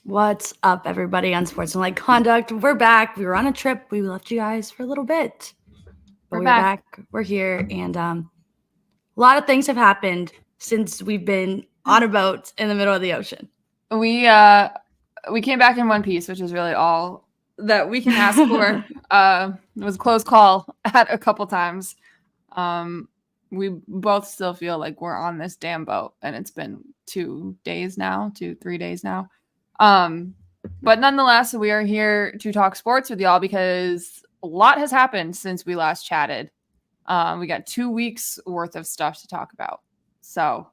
What's up, everybody? Unsportsmanlike Conduct. We're back. We were on a trip. We left you guys for a little bit, but we're back. We're here, and a lot of things have happened since we've been on a boat in the middle of the ocean. We came back in one piece, which is really all that we can ask for. It was a close call at a couple times. We both still feel like we're on this damn boat, and it's been 3 days now. But nonetheless, we are here to talk sports with y'all because a lot has happened since we last chatted. We got 2 weeks worth of stuff to talk about. So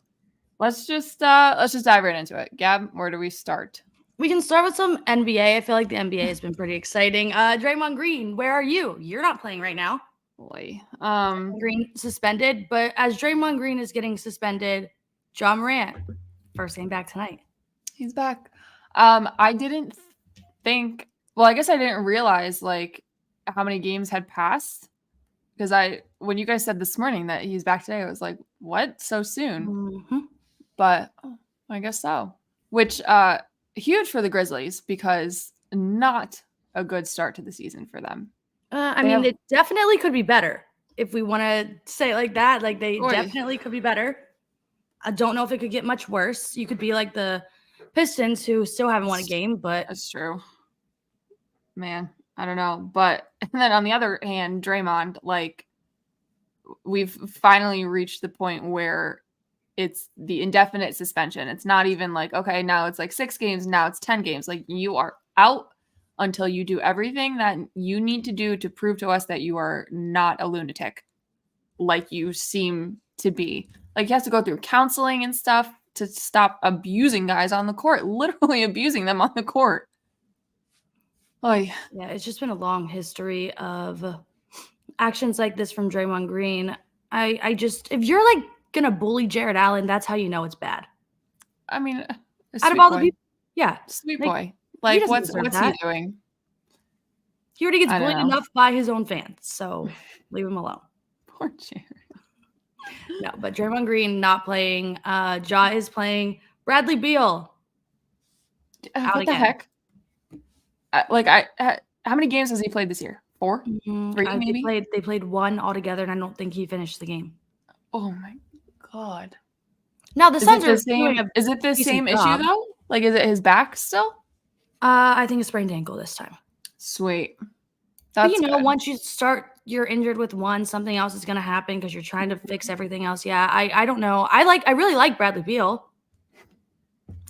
let's just dive right into it. Gab, where do we start? We can start with some NBA. I feel like the NBA has been pretty exciting. Draymond Green, where are you? You're not playing right now. Boy. Green suspended, but as Draymond Green is getting suspended, Ja Morant, first game back tonight. He's back. I didn't think, well, I guess I didn't realize like how many games had passed because when you guys said this morning that he's back today, I was like, what? So soon? Mm-hmm. But I guess so. Which, huge for the Grizzlies because not a good start to the season for them. It definitely could be better if we want to say it like that. Like they definitely could be better. I don't know if it could get much worse. You could be like the Pistons who still haven't won a game, but that's true. Man, I don't know. But and then on the other hand, Draymond, like we've finally reached the point where it's the indefinite suspension. It's not even like, okay, now it's like 6 games, now it's 10 games. Like you are out until you do everything that you need to do to prove to us that you are not a lunatic like you seem to be. Like he has to go through counseling and stuff to stop abusing guys on the court, literally abusing them on the court. Oh yeah, it's just been a long history of actions like this from Draymond Green. I just, if you're like gonna bully Jared Allen, that's how you know it's bad. I mean, out of all the people, sweet boy. Like what's he doing? He already gets bullied enough by his own fans, so leave him alone. Poor Jared. No, but Draymond Green not playing. Ja is playing. Bradley Beal. What the heck? How many games has he played this year? 4? 3 maybe? They played 1 altogether, and I don't think he finished the game. Oh my god. Now the Suns is it the same issue though? Like is it his back still? I think a sprained ankle this time. Sweet. But once you start, you're injured with one, something else is going to happen because you're trying to fix everything else. Yeah, I don't know. I really like Bradley Beal.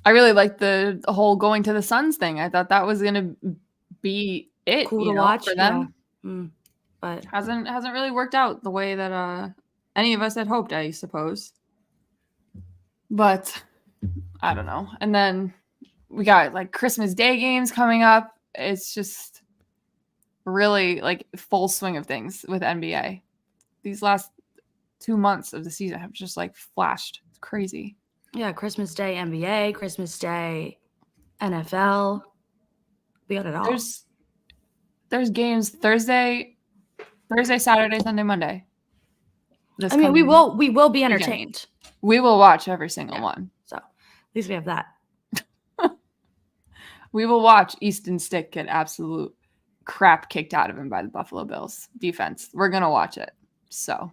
I really like the whole going to the Suns thing. I thought that was going to be it. Cool to watch for them. Yeah. But hasn't really worked out the way that any of us had hoped, I suppose. But I don't know. And then we got like Christmas Day games coming up. It's just really like full swing of things with NBA. These last 2 months of the season have just like flashed. It's crazy. Yeah, Christmas Day NBA, Christmas Day NFL. We got it all. There's games Thursday, Saturday, Sunday, Monday. We will be entertained. We will watch every single one. So at least we have that. We will watch Easton Stick get absolute crap kicked out of him by the Buffalo Bills defense. We're going to watch it. So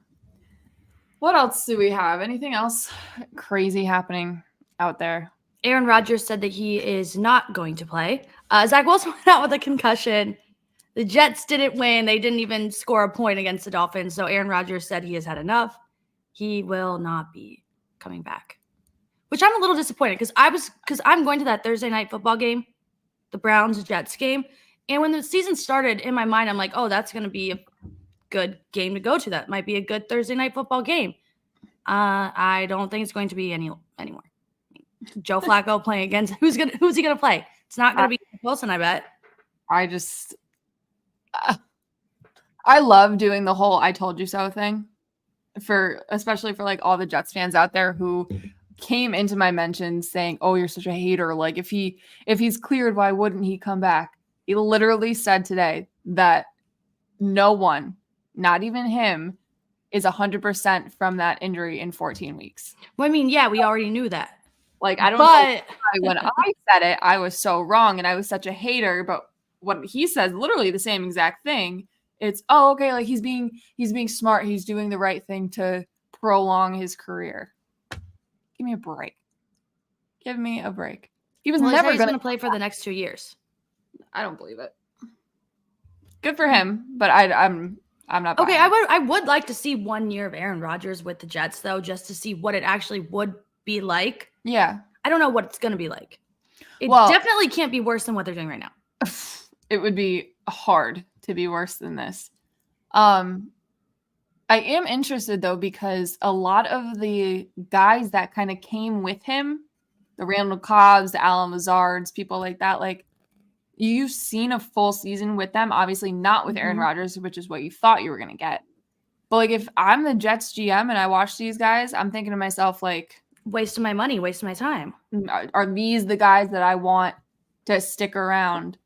what else do we have? Anything else crazy happening out there? Aaron Rodgers said that he is not going to play. Zach Wilson went out with a concussion. The Jets didn't win. They didn't even score a point against the Dolphins. So Aaron Rodgers said he has had enough. He will not be coming back, which I'm a little disappointed because I'm going to that Thursday night football game, the Browns-Jets game. And when the season started, in my mind, I'm like, oh, that's going to be a good game to go to. That might be a good Thursday night football game. I don't think it's going to be anymore. Joe Flacco playing against who's he going to play? It's not going to be Wilson, I bet. I love doing the whole "I told you so" thing especially for like all the Jets fans out there who came into my mentions saying, "Oh, you're such a hater. Like if he's cleared, why wouldn't he come back?" He literally said today that no one, not even him, is 100% from that injury in 14 weeks. Well, I mean, yeah, we already knew that. Like, I don't know why when I said it, I was so wrong and I was such a hater, but what he says, literally the same exact thing. It's, oh, okay, like he's being smart. He's doing the right thing to prolong his career. Give me a break. Give me a break. He was never going to play for the next 2 years. I don't believe it. Good for him, but I'm not. Okay, I would like to see 1 year of Aaron Rodgers with the Jets, though, just to see what it actually would be like. Yeah. I don't know what it's going to be like. It definitely can't be worse than what they're doing right now. It would be hard to be worse than this. I am interested, though, because a lot of the guys that kind of came with him, the Randall Cobbs, the Allen Lazards, people like that, like, you've seen a full season with them. Obviously not with Aaron Rodgers, which is what you thought you were going to get. But, like, if I'm the Jets GM and I watch these guys, I'm thinking to myself, like, wasting my money, wasting my time. Are these the guys that I want to stick around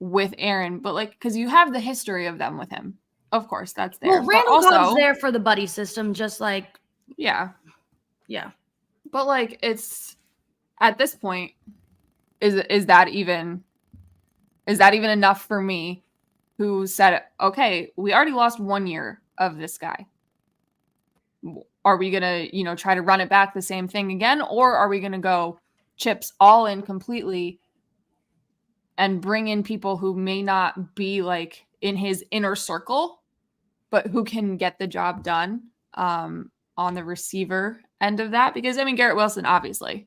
with Aaron? But, like, because you have the history of them with him. Of course, that's there. Well, Randall Cobb's there for the buddy system, just like. Yeah. Yeah. But, like, it's, at this point, is that even enough for me, who said, okay, we already lost 1 year of this guy. Are we going to, try to run it back the same thing again? Or are we going to go chips all in completely and bring in people who may not be like in his inner circle, but who can get the job done on the receiver end of that? Because, I mean, Garrett Wilson, obviously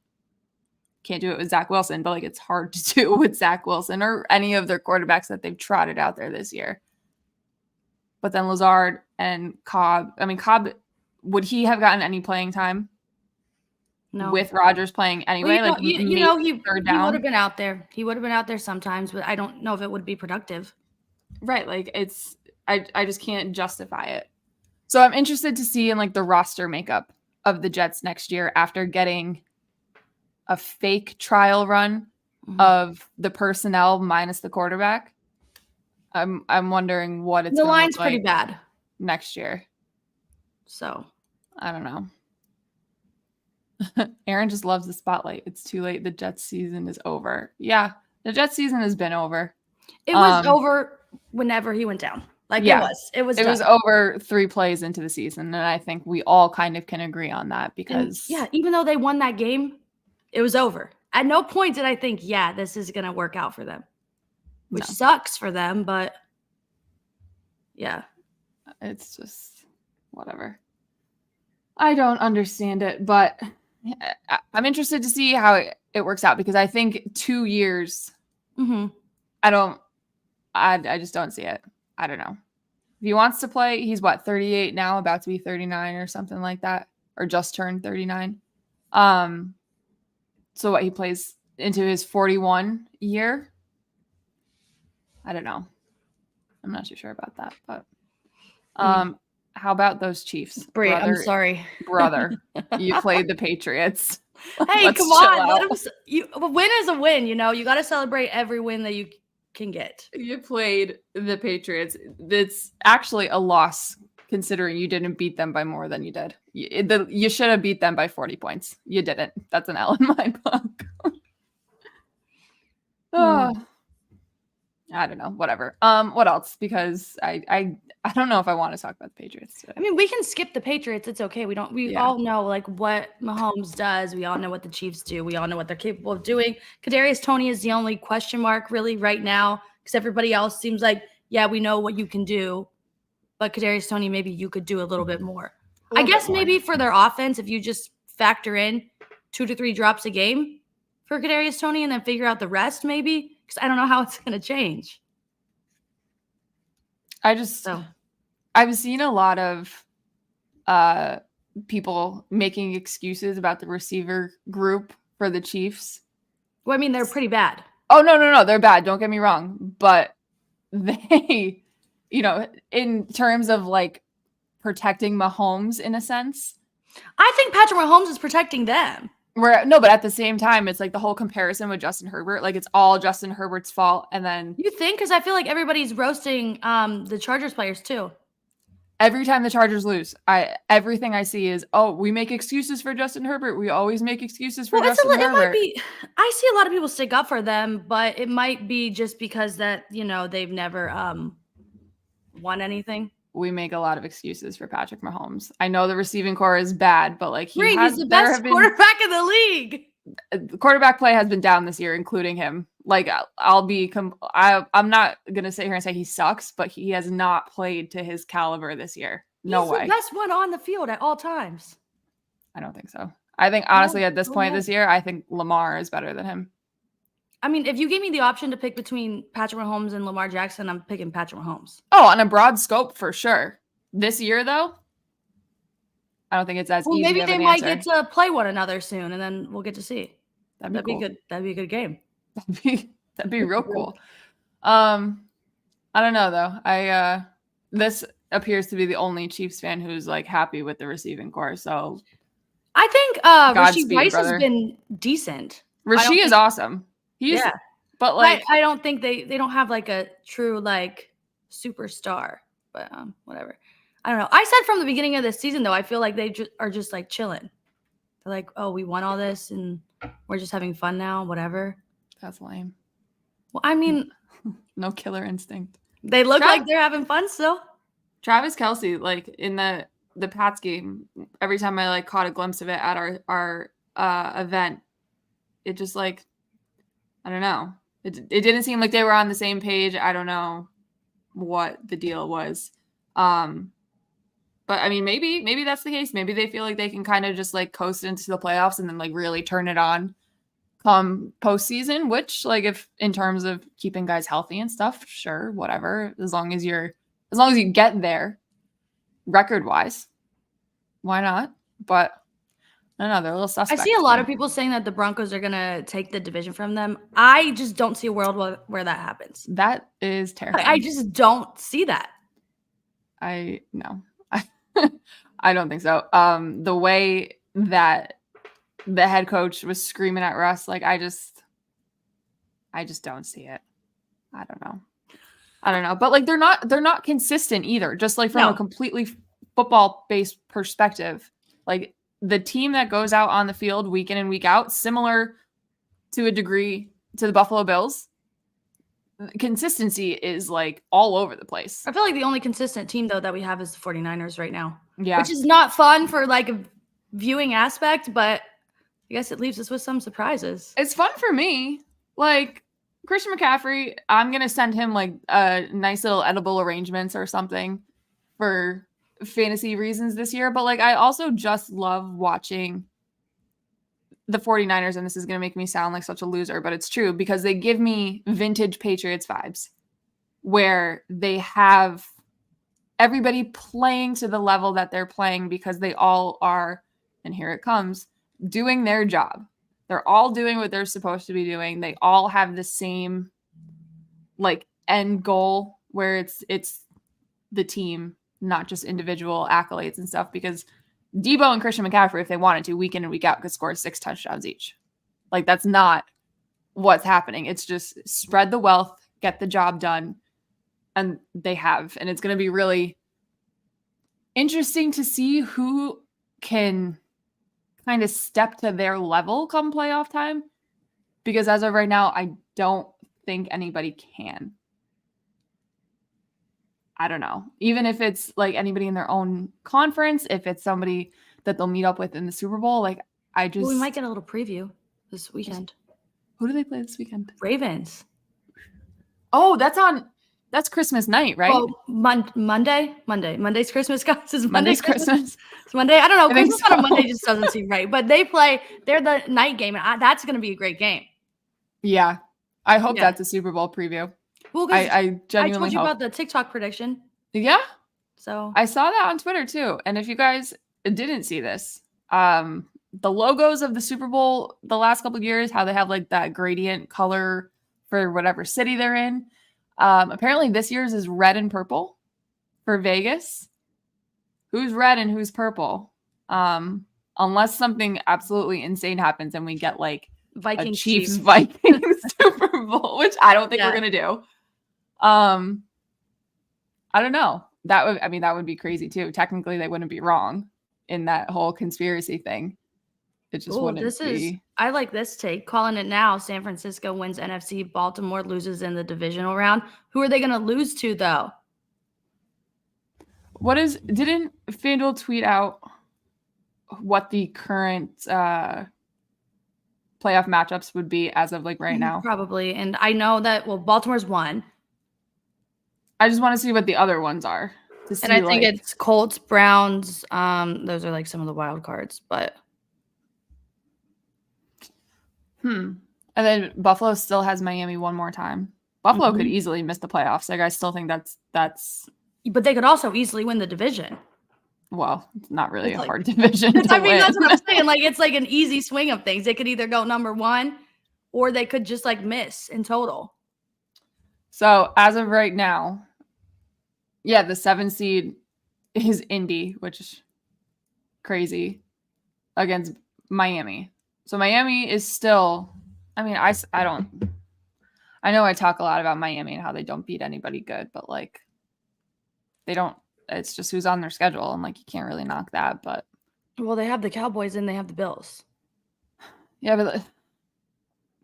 can't do it with Zach Wilson, but like it's hard to do with Zach Wilson or any of their quarterbacks that they've trotted out there this year. But then Lazard and Cobb, I mean, Cobb, would he have gotten any playing time? No. With Rodgers playing anyway? Well, he would have been out there. He would have been out there sometimes, but I don't know if it would be productive. Right. Like it's, I just can't justify it. So I'm interested to see in like the roster makeup of the Jets next year after getting a fake trial run of the personnel minus the quarterback. I'm wondering what it's the line's pretty bad next year. So I don't know. Aaron just loves the spotlight. It's too late. The Jets season is over. Yeah, the Jets season has been over. It was over whenever he went down. Like yeah, it was over 3 plays into the season, and I think we all kind of can agree on that because even though they won that game, it was over. At no point did I think, this is gonna work out for them, which sucks for them, but yeah, it's just whatever. I don't understand it, but I'm interested to see how it works out because I think 2 years. I just don't see it. I don't know. If he wants to play, he's 38 now, about to be 39 or something like that, or just turned 39. So what, he plays into his 41 year? I don't know. I'm not too sure about that, but how about those Chiefs? Bree, I'm sorry. Brother, you played the Patriots. Hey, come on. A win is a win, you got to celebrate every win that you can get. You played the Patriots. It's actually a loss considering you didn't beat them by more than you did. You should have beat them by 40 points. You didn't. That's an L in my book. I don't know. Whatever. What else? Because I don't know if I want to talk about the Patriots today. I mean, we can skip the Patriots. It's okay. We all know like what Mahomes does. We all know what the Chiefs do. We all know what they're capable of doing. Kadarius Toney is the only question mark really right now because everybody else seems like, we know what you can do. But Kadarius Toney, maybe you could do a little bit more. I guess maybe for their offense, if you just factor in 2 to 3 drops a game for Kadarius Toney and then figure out the rest maybe. Because I don't know how it's going to change. I've seen a lot of people making excuses about the receiver group for the Chiefs. Well, I mean, they're pretty bad. Oh, no, they're bad. Don't get me wrong. But they, in terms of like protecting Mahomes in a sense. I think Patrick Mahomes is protecting them. But at the same time, it's like the whole comparison with Justin Herbert. Like it's all Justin Herbert's fault. And then you think, because I feel like everybody's roasting the Chargers players too. Every time the Chargers lose, everything I see is, oh, we make excuses for Justin Herbert. We always make excuses for Justin Herbert. It might be. I see a lot of people stick up for them, but it might be just because that they've never won anything. We make a lot of excuses for Patrick Mahomes. I know the receiving core is bad, but like he's the best quarterback in the league. Quarterback play has been down this year, including him. Like I'm not gonna sit here and say he sucks, but he has not played to his caliber this year. No way. He's the best one on the field at all times. I don't think so. I think honestly, at this point this year, I think Lamar is better than him. I mean, if you gave me the option to pick between Patrick Mahomes and Lamar Jackson, I'm picking Patrick Mahomes. Oh, on a broad scope for sure. This year, though, I don't think it's as easy. Maybe they might get to play one another soon, and then we'll get to see. That'd be cool. Good. That'd be a good game. That'd be real cool. I don't know though. This appears to be the only Chiefs fan who's like happy with the receiving core. So I think Rashee Rice has been decent. Rashee is awesome. But like I don't think they don't have like a true like superstar. But whatever. I don't know. I said from the beginning of this season though, I feel like they are just like chilling. They're like, oh, we won all this and we're just having fun now. Whatever. That's lame. Well, I mean, no killer instinct. They look like they're having fun still. Travis Kelce, like in the Pats game, every time I like caught a glimpse of it at our event, it just like, I don't know. It didn't seem like they were on the same page. I don't know what the deal was. But I mean, maybe that's the case. Maybe they feel like they can kind of just like coast into the playoffs and then like really turn it on come postseason, which like if in terms of keeping guys healthy and stuff, sure, whatever. As long as you get there record wise, why not? But I don't know, they're a little suspect. I see a lot of people saying that the Broncos are gonna take the division from them. I just don't see a world where that happens. That is terrifying. I just don't see that. No. I don't think so. The way that the head coach was screaming at Russ, like I just don't see it. I don't know. But like they're not consistent either. Just like from a completely football based perspective, like the team that goes out on the field week in and week out, similar to a degree to the Buffalo Bills, consistency is like all over the place. I feel like the only consistent team though that we have is the 49ers right now. Yeah. Which is not fun for like a viewing aspect, but I guess it leaves us with some surprises. It's fun for me. Like Christian McCaffrey, I'm going to send him like a nice little edible arrangements or something for fantasy reasons this year. But like, I also just love watching the 49ers, and this is going to make me sound like such a loser, but it's true because they give me vintage Patriots vibes where they have everybody playing to the level that they're playing because they all are, and here it comes, doing their job. They're all doing what they're supposed to be doing. They all have the same like end goal where it's the team, not just individual accolades and stuff, because Debo and Christian McCaffrey, if they wanted to, week in and week out, could score 6 touchdowns each. Like that's not what's happening. It's just spread the wealth, get the job done, and they have. And it's going to be really interesting to see who can kind of step to their level come playoff time, because as of right now, I don't think anybody can. I don't know. Even if it's like anybody in their own conference, if it's somebody that they'll meet up with in the Super Bowl, like we might get a little preview this weekend. Who do they play this weekend? Ravens. Oh, that's Christmas night, right? Oh, Monday. Monday's Christmas, guys. Monday's Christmas. It's Monday. I don't know. Christmas so. on a Monday just doesn't seem right. But they're the night game, and that's going to be a great game. Yeah. I hope that's a Super Bowl preview. Well, I genuinely told you hope. about the TikTok prediction. Yeah. So I saw that on Twitter too. And if you guys didn't see this, the logos of the Super Bowl the last couple of years, how they have like that gradient color for whatever city they're in. Apparently this year's is red and purple for Vegas. Who's red and who's purple? Unless something absolutely insane happens and we get like Vikings Chiefs Vikings Super Bowl, which I don't think we're gonna do. I don't know. that would be crazy too. Technically, they wouldn't be wrong in that whole conspiracy thing. It just wouldn't be. I like this take. Calling it now. San Francisco wins NFC. Baltimore loses in the divisional round. Who are they going to lose to, though? Didn't FanDuel tweet out what the current playoff matchups would be as of like right now? Probably. And I know that, Baltimore's won. I just want to see what the other ones are. And I think it's Colts, Browns. Those are like some of the wild cards, but. And then Buffalo still has Miami one more time. Buffalo could easily miss the playoffs. Like I still think that's. But they could also easily win the division. Well, it's not really a hard division. That's what I'm saying. Like it's like an easy swing of things. They could either go number one, or they could just like miss in total. So as of right now, yeah, the 7 seed is Indy, which is crazy, against Miami. So Miami is still, I mean, I know I talk a lot about Miami and how they don't beat anybody good, but like they don't, it's just who's on their schedule. And like, you can't really knock that, but. Well, they have the Cowboys and they have the Bills. Yeah, but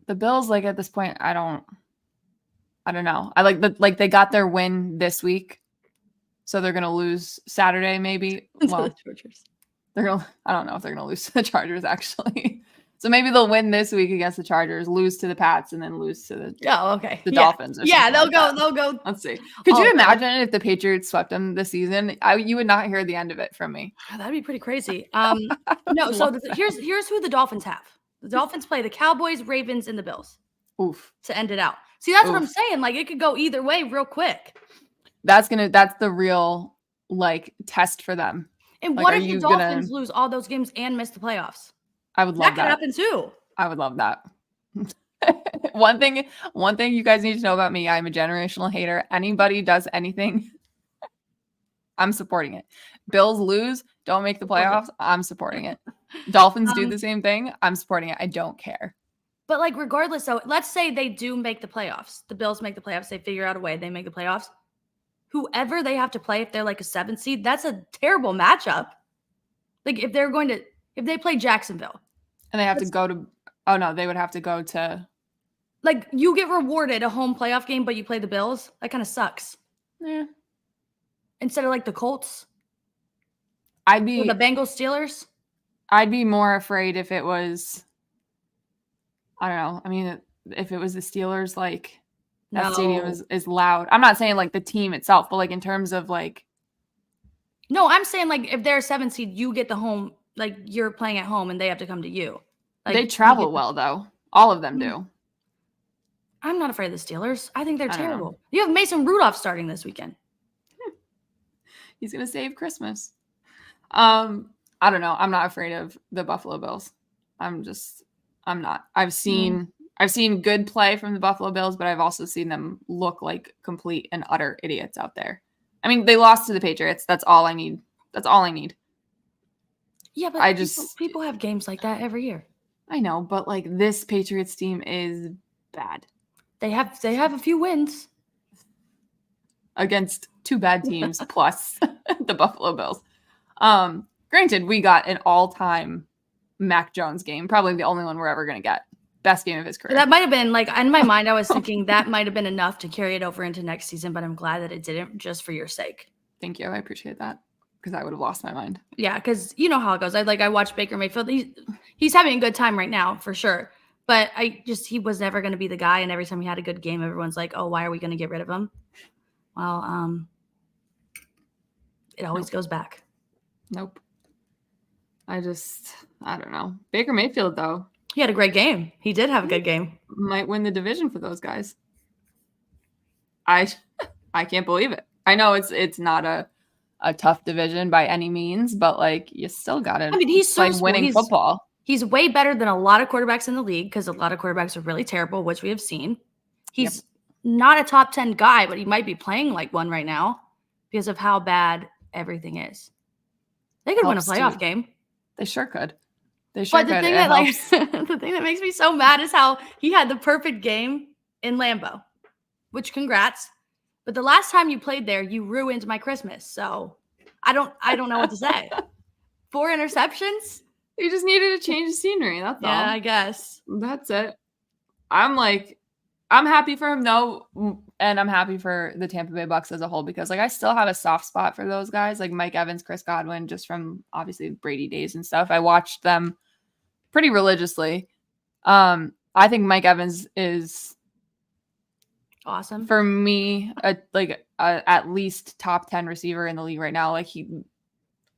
the Bills, like at this point, I don't know. I like they got their win this week. So they're going to lose Saturday, maybe. Well, I don't know if they're going to lose to the Chargers actually. So maybe they'll win this week against the Chargers, lose to the Pats, and then lose to the Dolphins. Or they'll like go. Let's see. Could you imagine if the Patriots swept them this season? You would not hear the end of it from me. That'd be pretty crazy. No. So here's who the Dolphins have. The Dolphins play the Cowboys, Ravens, and the Bills. Oof. To end it out. See, that's what I'm saying. Like it could go either way real quick. That's the real like test for them. And like, what if the Dolphins lose all those games and miss the playoffs? I would love that. That could happen too. I would love that. One thing you guys need to know about me, I'm a generational hater. Anybody does anything, I'm supporting it. Bills lose, don't make the playoffs, I'm supporting it. Dolphins do the same thing, I'm supporting it. I don't care. But like regardless, so let's say they do make the playoffs. The Bills make the playoffs, they figure out a way, they make the playoffs. Whoever they have to play, if they're like a 7 seed, that's a terrible matchup. Like if they play Jacksonville. And they have to go to, oh no, they would have to go to. Like you get rewarded a home playoff game, but you play the Bills. That kind of sucks. Yeah. Instead of like the Colts. Or the Bengals Steelers. I'd be more afraid if it was, I don't know. I mean, if it was the Steelers, like that stadium is loud. I'm not saying like the team itself, but like in terms of like. No, I'm saying like if they're a 7 seed, you get the home. Like you're playing at home and they have to come to you. Like, they travel well though. All of them do. I'm not afraid of the Steelers. I think they're terrible. You have Mason Rudolph starting this weekend. He's going to save Christmas. I don't know. I'm not afraid of the Buffalo Bills. I'm not. I've seen good play from the Buffalo Bills, but I've also seen them look like complete and utter idiots out there. I mean, they lost to the Patriots. That's all I need. Yeah, but people have games like that every year. I know, but like this Patriots team is bad. They have a few wins against 2 bad teams plus the Buffalo Bills. Granted, we got an all-time Mac Jones game, probably the only one we're ever going to get. Best game of his career. That might have been like in my mind, I was thinking that might have been enough to carry it over into next season, but I'm glad that it didn't, just for your sake. Thank you. I appreciate that. Because I would have lost my mind. Yeah, because you know how it goes. I watched Baker Mayfield. He's having a good time right now, for sure. But he was never going to be the guy. And every time he had a good game, everyone's like, oh, why are we going to get rid of him? Well, it always goes back. Nope. I don't know. Baker Mayfield, though. He had a great game. He did have a good game. Might win the division for those guys. I can't believe it. I know it's not a tough division by any means, but like you still got it. I mean, he's so like winning football. He's way better than a lot of quarterbacks in the league because a lot of quarterbacks are really terrible, which we have seen. He's not a top 10 guy, but he might be playing like one right now because of how bad everything is. They could win a playoff game. They sure could. They sure could. But the thing that the thing that makes me so mad is how he had the perfect game in Lambeau, which congrats. But the last time you played there, you ruined my Christmas. So I don't know what to say. 4 interceptions? You just needed to change the scenery. That's all. Yeah, I guess. That's it. I'm happy for him though, and I'm happy for the Tampa Bay Bucks as a whole because like I still have a soft spot for those guys, like Mike Evans, Chris Godwin, just from obviously Brady days and stuff. I watched them pretty religiously. I think Mike Evans is awesome for me, at least top 10 receiver in the league right now. Like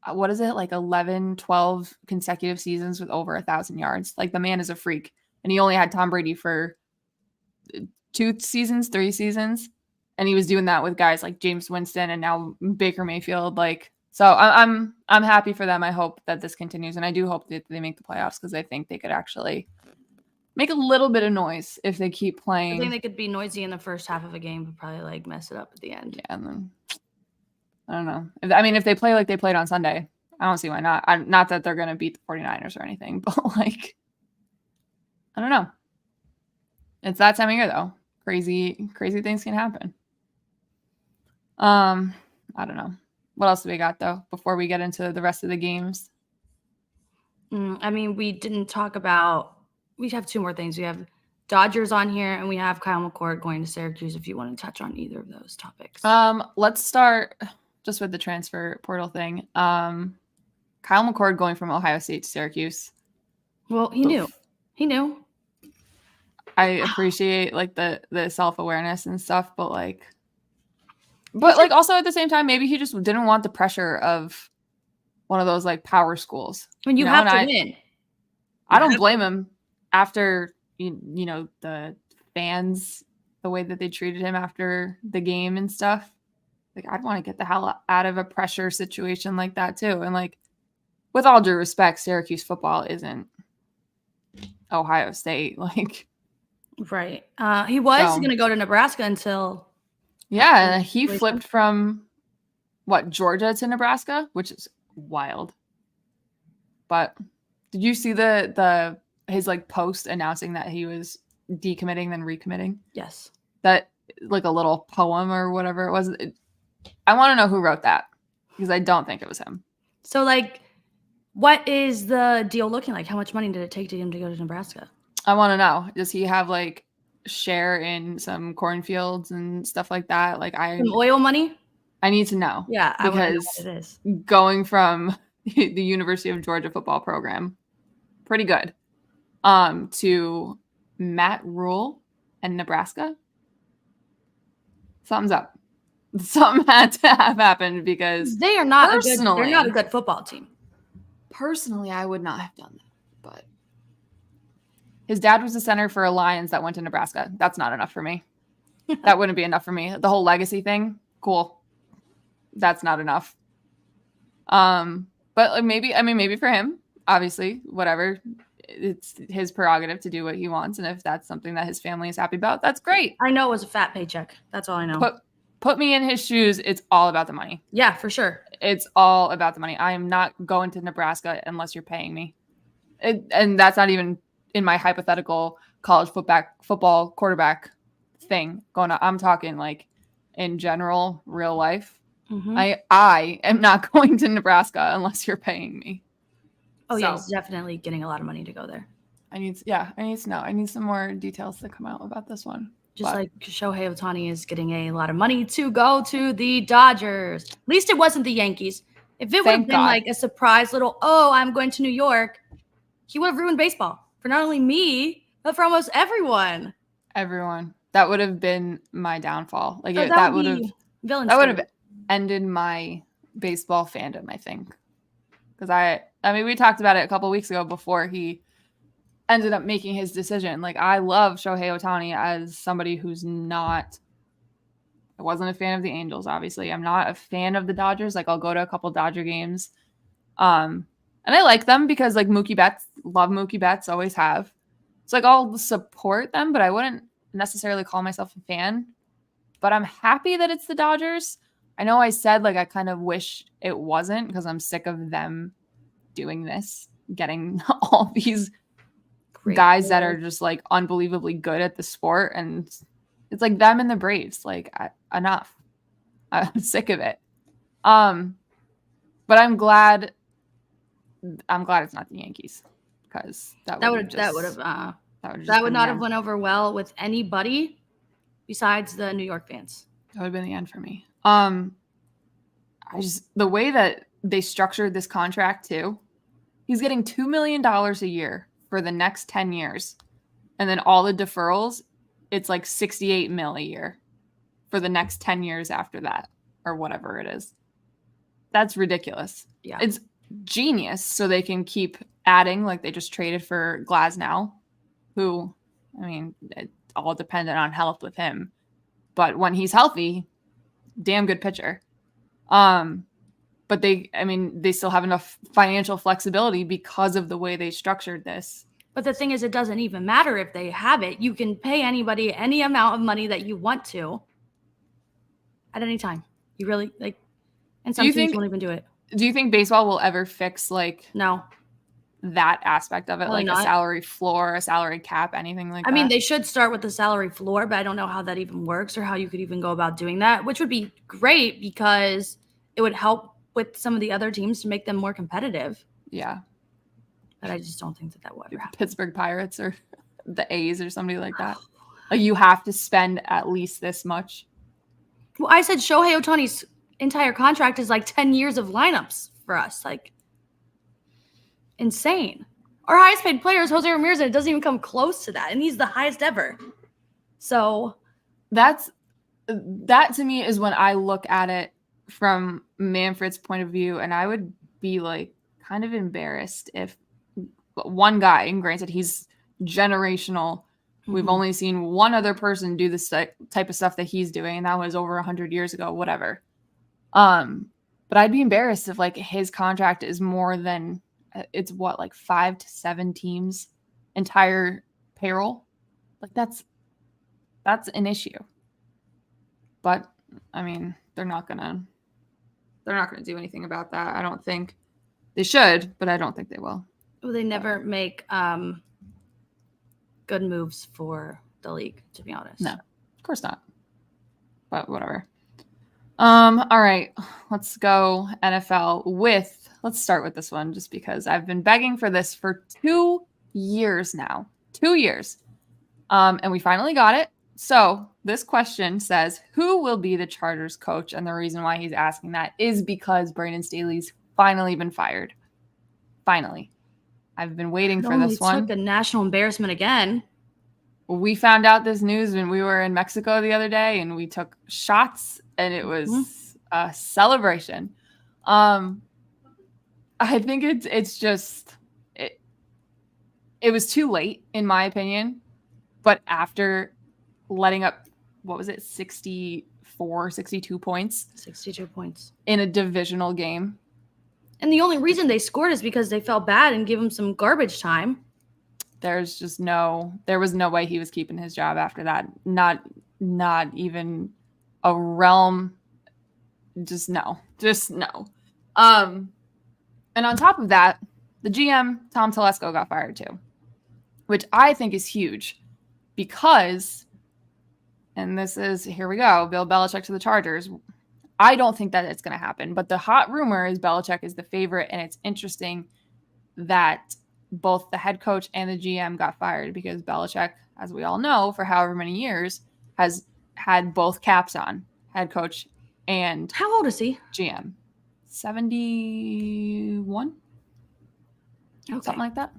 what is it? Like 11, 12 consecutive seasons with over 1,000 yards. Like the man is a freak, and he only had Tom Brady for 3 seasons, and he was doing that with guys like James Winston and now Baker Mayfield. Like, so I'm happy for them. I hope that this continues, and I do hope that they make the playoffs because I think they could actually make a little bit of noise if they keep playing. I think they could be noisy in the first half of a game, but probably like mess it up at the end. Yeah, and then I don't know. If they play like they played on Sunday, I don't see why not. Not that they're going to beat the 49ers or anything, but like, I don't know. It's that time of year though. Crazy things can happen. I don't know. What else do we got though before we get into the rest of the games? We didn't talk about. We have 2 more things. We have Dodgers on here, and we have Kyle McCord going to Syracuse. If you want to touch on either of those topics, let's start just with the transfer portal thing. Kyle McCord going from Ohio State to Syracuse. Well, he knew. I appreciate like the self-awareness and stuff, but also at the same time, maybe he just didn't want the pressure of one of those like power schools. When you have to win. I don't blame him after the fans, the way that they treated him after the game and stuff. Like I'd want to get the hell out of a pressure situation like that too. And like with all due respect, Syracuse football isn't Ohio State. Like right. He was going to go to Nebraska until. Yeah, he flipped from Georgia to Nebraska, which is wild. But did you see his like post announcing that he was decommitting then recommitting? Yes. That like a little poem or whatever it was. I want to know who wrote that because I don't think it was him. So like, what is the deal looking like? How much money did it take to him to go to Nebraska? I want to know. Does he have like share in some cornfields and stuff like that? Like some oil money? I need to know. Yeah, because I want to know what it is. Going from the University of Georgia football program, pretty good, to Matt Rule and Nebraska, something's up. Something had to have happened because they are not they're not a good football team. Personally, I would not have done that, but his dad was the center for a Lions that went to Nebraska. That's not enough for me. That wouldn't be enough for me. The whole legacy thing, cool. That's not enough. But maybe for him, obviously, whatever. It's his prerogative to do what he wants, and if that's something that his family is happy about, that's great. I know it was a fat paycheck. That's all I know. Put me in his shoes. It's all about the money. Yeah, for sure. It's all about the money. I am not going to Nebraska unless you're paying me. And that's not even in my hypothetical college football quarterback thing going on. I'm talking like in general, real life. Mm-hmm. I am not going to Nebraska unless you're paying me. Oh, yeah, he's definitely getting a lot of money to go there. I need to know. I need some more details to come out about this one. Just like Shohei Ohtani is getting a lot of money to go to the Dodgers. At least it wasn't the Yankees. If it would have been like a surprise little, I'm going to New York, he would have ruined baseball for not only me, but for almost everyone. Everyone. That would have been my downfall. Like that would have ended my baseball fandom, I think. Because we talked about it a couple of weeks ago before he ended up making his decision. Like, I love Shohei Ohtani as somebody who's not. I wasn't a fan of the Angels, obviously. I'm not a fan of the Dodgers. Like, I'll go to a couple Dodger games. And I like them because, like, Mookie Betts, love Mookie Betts, always have. So, like, I'll support them, but I wouldn't necessarily call myself a fan. But I'm happy that it's the Dodgers. I know I said, like, I kind of wish it wasn't because I'm sick of them doing this, getting all these guys that are just, like, unbelievably good at the sport and It's like them and the Braves. Like, enough. I'm sick of it. But I'm glad it's not the Yankees, because that would not have went over well with anybody besides the New York fans. That would have been the end for me. The way that they structured this contract too, he's getting $2 million a year for the next 10 years. And then all the deferrals, it's like $68 million a year for the next 10 years after that, or whatever it is. That's ridiculous. Yeah. It's genius, so they can keep adding, like they just traded for Glasnow, who, I mean, it's all dependent on health with him. But when he's healthy, damn good pitcher. But they still have enough financial flexibility because of the way they structured this. But the thing is, it doesn't even matter if they have it. You can pay anybody any amount of money that you want to at any time. You really, like, and some teams won't even do it. Do you think baseball will ever fix, like, no, that aspect of it? Probably like not. A salary floor, a salary cap, anything like that? I mean, they should start with the salary floor, but I don't know how that even works or how you could even go about doing that, which would be great because it would help with some of the other teams to make them more competitive. Yeah. But I just don't think that will ever happen. Pittsburgh Pirates or the A's or somebody like that. Like, you have to spend at least this much. Well, I said Shohei Ohtani's entire contract is like 10 years of lineups for us. Like, insane. Our highest paid player is Jose Ramirez, and it doesn't even come close to that. And he's the highest ever. So that to me is when I look at it from Manfred's point of view, and I would be like kind of embarrassed if one guy, and granted he's generational, we've only seen one other person do this type of stuff that he's doing, and that was over 100 years ago, whatever. But I'd be embarrassed if, like, his contract is more than, it's what, like 5 to 7 teams entire payroll. Like, that's an issue. But I mean, they're not gonna do anything about that. I don't think they should, but I don't think they will. Well, they never make good moves for the league, to be honest. No, of course not. But whatever. All right, let's go NFL with, let's start with this one just because I've been begging for this for 2 years now. 2 years. And we finally got it. So this question says, who will be the Chargers coach? And the reason why he's asking that is because Brandon Staley's finally been fired. Finally. I've been waiting for this one. Took a national embarrassment again. We found out this news when we were in Mexico the other day, and we took shots, and it was a celebration. I think it's just it was too late, in my opinion. But after letting up, what was it, 62 points? 62 points. In a divisional game. And the only reason they scored is because they felt bad and gave him some garbage time. There was no way he was keeping his job after that. Not even a realm. Just no. And on top of that, the GM, Tom Telesco, got fired too, which I think is huge because, and this is, here we go, Bill Belichick to the Chargers. I don't think that it's going to happen, but the hot rumor is Belichick is the favorite, and it's interesting that both the head coach and the GM got fired because Belichick, as we all know, for however many years, has had both caps on, head coach and how old is he? GM. 71? Okay. Something like that.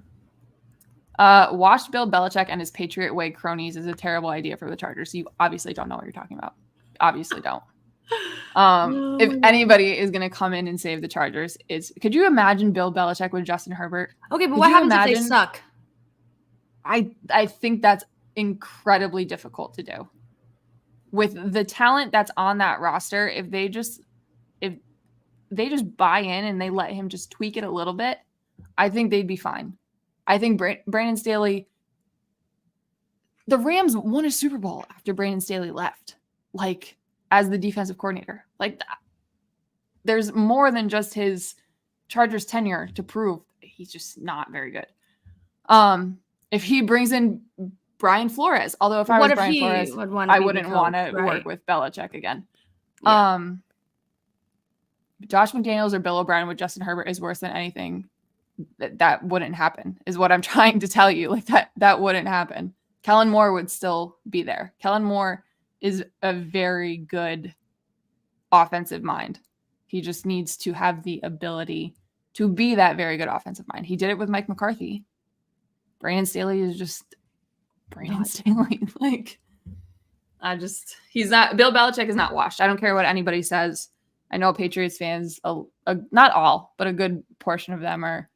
Watch Bill Belichick and his Patriot Way cronies is a terrible idea for the Chargers. You obviously don't know what you're talking about. Obviously don't. If anybody is going to come in and save the Chargers, could you imagine Bill Belichick with Justin Herbert? Okay, but what happens if they suck? I think that's incredibly difficult to do. With the talent that's on that roster, if they just buy in and they let him just tweak it a little bit, I think they'd be fine. I think Brandon Staley, the Rams won a Super Bowl after Brandon Staley left, like, as the defensive coordinator. Like, there's more than just his Chargers tenure to prove he's just not very good. If he brings in Brian Flores. Although if I was Brian Flores, I wouldn't want to work with Belichick again. Yeah. Josh McDaniels or Bill O'Brien with Justin Herbert is worse than anything. That wouldn't happen, is what I'm trying to tell you. Like that wouldn't happen. Kellen Moore would still be there. Kellen Moore is a very good offensive mind. He just needs to have the ability to be that very good offensive mind. He did it with Mike McCarthy. Brandon Staley is just Brandon Staley. Like, he's not, Bill Belichick is not washed. I don't care what anybody says. I know Patriots fans, not all, but a good portion of them are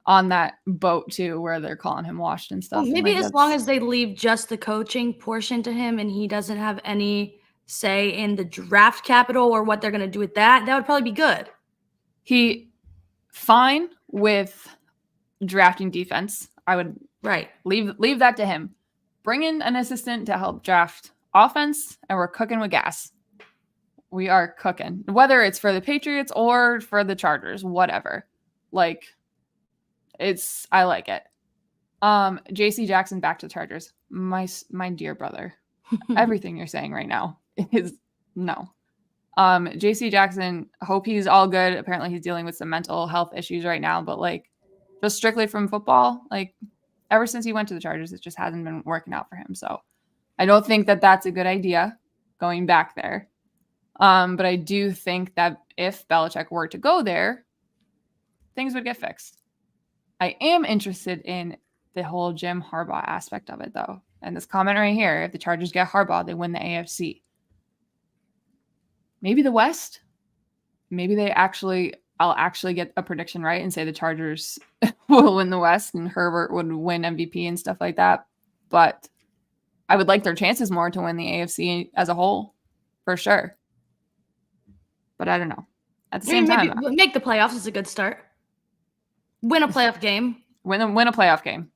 on that boat too, where they're calling him washed and stuff. Well, maybe as long as they leave just the coaching portion to him and he doesn't have any say in the draft capital or what they're going to do with that would probably be good. He fine with drafting defense. I would leave that to him. Bring in an assistant to help draft offense, and we're cooking with gas. We are cooking, whether it's for the Patriots or for the Chargers, whatever. Like, I like it. JC Jackson back to the Chargers. My dear brother, everything you're saying right now is no. JC Jackson, hope he's all good. Apparently he's dealing with some mental health issues right now, but like, just strictly from football, like, ever since he went to the Chargers, it just hasn't been working out for him. So I don't think that that's a good idea going back there. But I do think that if Belichick were to go there, things would get fixed. I am interested in the whole Jim Harbaugh aspect of it, though. And this comment right here, if the Chargers get Harbaugh, they win the AFC. Maybe the West. Maybe I'll actually get a prediction right and say the Chargers will win the West and Herbert would win MVP and stuff like that. But I would like their chances more to win the AFC as a whole, for sure. But I don't know. At the same time, make the playoffs is a good start. Win a playoff game. Win a playoff game.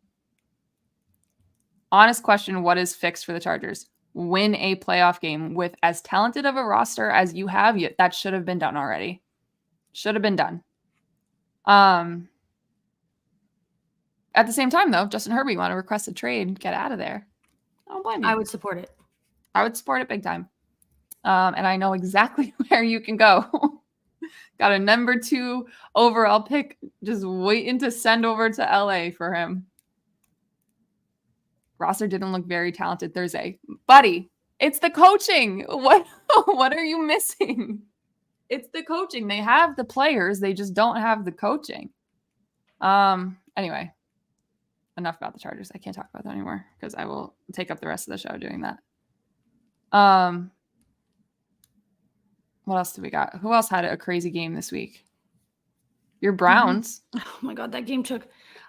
Honest question, what is fixed for the Chargers? Win a playoff game with as talented of a roster as you have. That should have been done already. Should have been done. At the same time, though, Justin Herbert, you want to request a trade, get out of there. I don't blame you. I would support it. I would support it big time. And I know exactly where you can go. Got a number 2 overall pick, just waiting to send over to LA for him. Roster didn't look very talented Thursday. Buddy, it's the coaching. What are you missing? It's the coaching. They have the players. They just don't have the coaching. Anyway, enough about the Chargers. I can't talk about that anymore because I will take up the rest of the show doing that. What else do we got? Who else had a crazy game this week? Your Browns. Oh my God, that game took...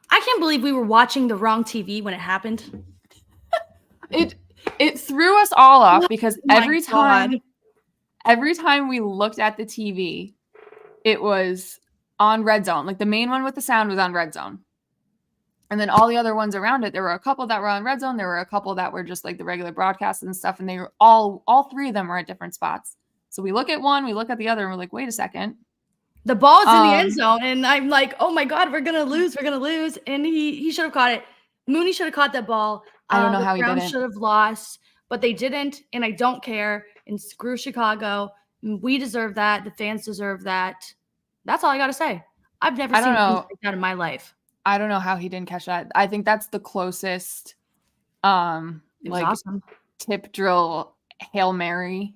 I can't believe we were watching the wrong TV when it happened. It threw us all off because every time we looked at the TV, it was on Red Zone. Like the main one with the sound was on Red Zone. And then all the other ones around it, there were a couple that were on Red Zone. There were a couple that were just like the regular broadcasts and stuff. And they were all 3 of them were at different spots. So we look at one, we look at the other, and we're like, wait a second. The ball's in the end zone. And I'm like, oh my God, we're going to lose. We're going to lose. And he should have caught it. Mooney should have caught that ball. I don't know how he didn't. Should have lost, but they didn't. And I don't care. And screw Chicago. We deserve that. The fans deserve that. That's all I got to say. I've never seen anything like that in my life. I don't know how he didn't catch that. I think that's the closest awesome tip drill Hail Mary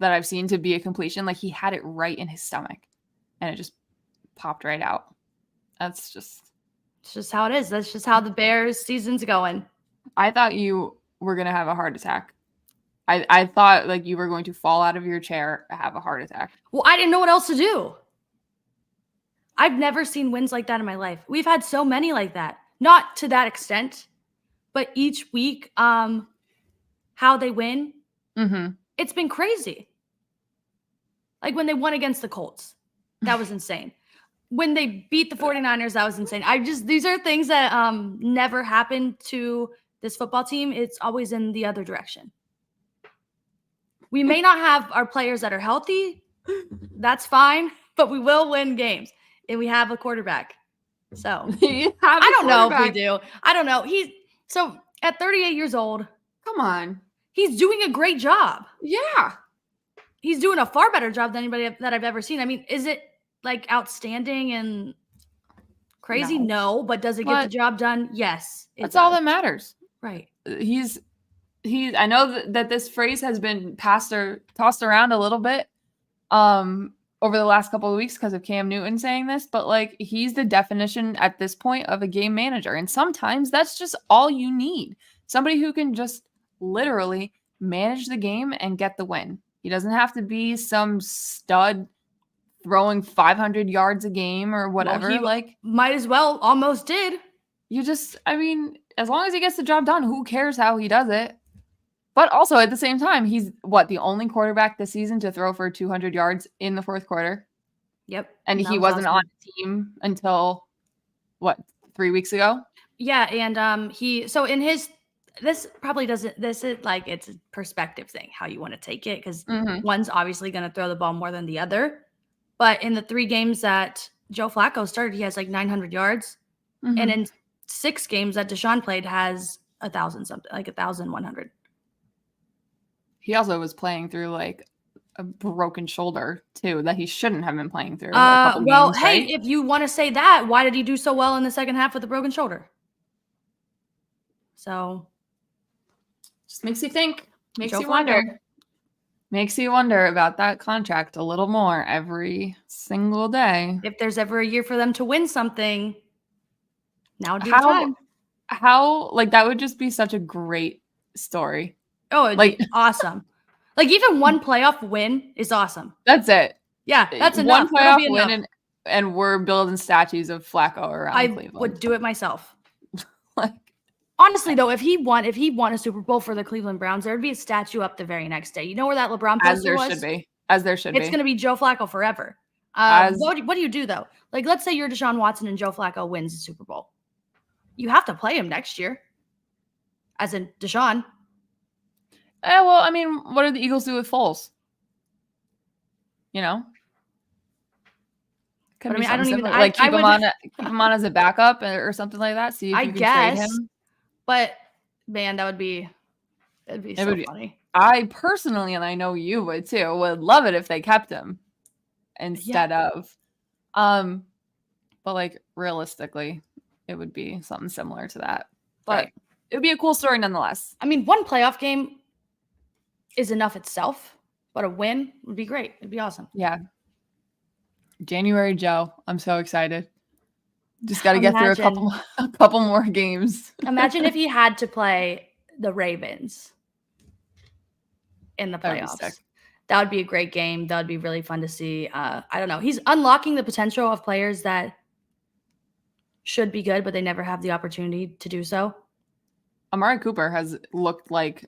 that I've seen to be a completion. Like he had it right in his stomach and it just popped right out. It's just how it is. That's just how the Bears season's going. I thought you were going to have a heart attack. I thought like you were going to fall out of your chair, have a heart attack. Well, I didn't know what else to do. I've never seen wins like that in my life. We've had so many like that. Not to that extent, but each week, how they win, it's been crazy. Like when they won against the Colts, that was insane. When they beat the 49ers, that was insane. These are things that never happened to this football team. It's always in the other direction. We may not have our players that are healthy. That's fine, but we will win games. And we have a quarterback. So I don't know if we do. I don't know. So At 38 years old. Come on. He's doing a great job. Yeah. He's doing a far better job than anybody that I've ever seen. I mean, is it like outstanding and crazy? No, but does it get the job done? Yes. That's all that matters. Right. I know that this phrase has been tossed around a little bit over the last couple of weeks because of Cam Newton saying this, but like he's the definition at this point of a game manager. And sometimes that's just all you need. Somebody who can just literally manage the game and get the win. He doesn't have to be some stud throwing 500 yards a game or whatever. Well, he might as well almost did. As long as he gets the job done, who cares how he does it? But also at the same time, he's the only quarterback this season to throw for 200 yards in the fourth quarter. Yep. And he wasn't on the team until 3 weeks ago? Yeah, and this probably doesn't, this is like, it's a perspective thing, how you want to take it, because one's obviously going to throw the ball more than the other. But in the 3 games that Joe Flacco started, he has like 900 yards. And in 6 games that Deshaun played has 1,000 something, like 1,100. He also was playing through like a broken shoulder too, that he shouldn't have been playing through. Games, hey, right? if you want to say that, why did he do so well in the second half with a broken shoulder? So just makes you think, makes Joe you wonder. Makes you wonder about that contract a little more every single day. If there's ever a year for them to win something, now would be the time. How like that would just be such a great story. Oh, it'd be awesome. Like even one playoff win is awesome. That's it. Yeah, that's enough. One playoff win and we're building statues of Flacco around Cleveland. I would do it myself. Honestly, though, if he won a Super Bowl for the Cleveland Browns, there would be a statue up the very next day. You know where that LeBron poster was? As there should be. It's going to be Joe Flacco forever. What do you do, though? Like, let's say you're Deshaun Watson and Joe Flacco wins the Super Bowl. You have to play him next year. As in Deshaun. Well, I mean, what do the Eagles do with Foles? You know? But, I mean, I don't even like keep him on as a backup or something like that. See if you can trade him. But man, that'd be so funny. I personally, and I know you would too, would love it if they kept him instead of. But like realistically, it would be something similar to that. But it would be a cool story nonetheless. I mean, one playoff game is enough itself, but a win would be great. It'd be awesome. Yeah. January Joe. I'm so excited. Just got to get through a couple more games. Imagine if he had to play the Ravens in the playoffs. That would be a great game. That would be really fun to see. I don't know. He's unlocking the potential of players that should be good, but they never have the opportunity to do so. Amari Cooper has looked like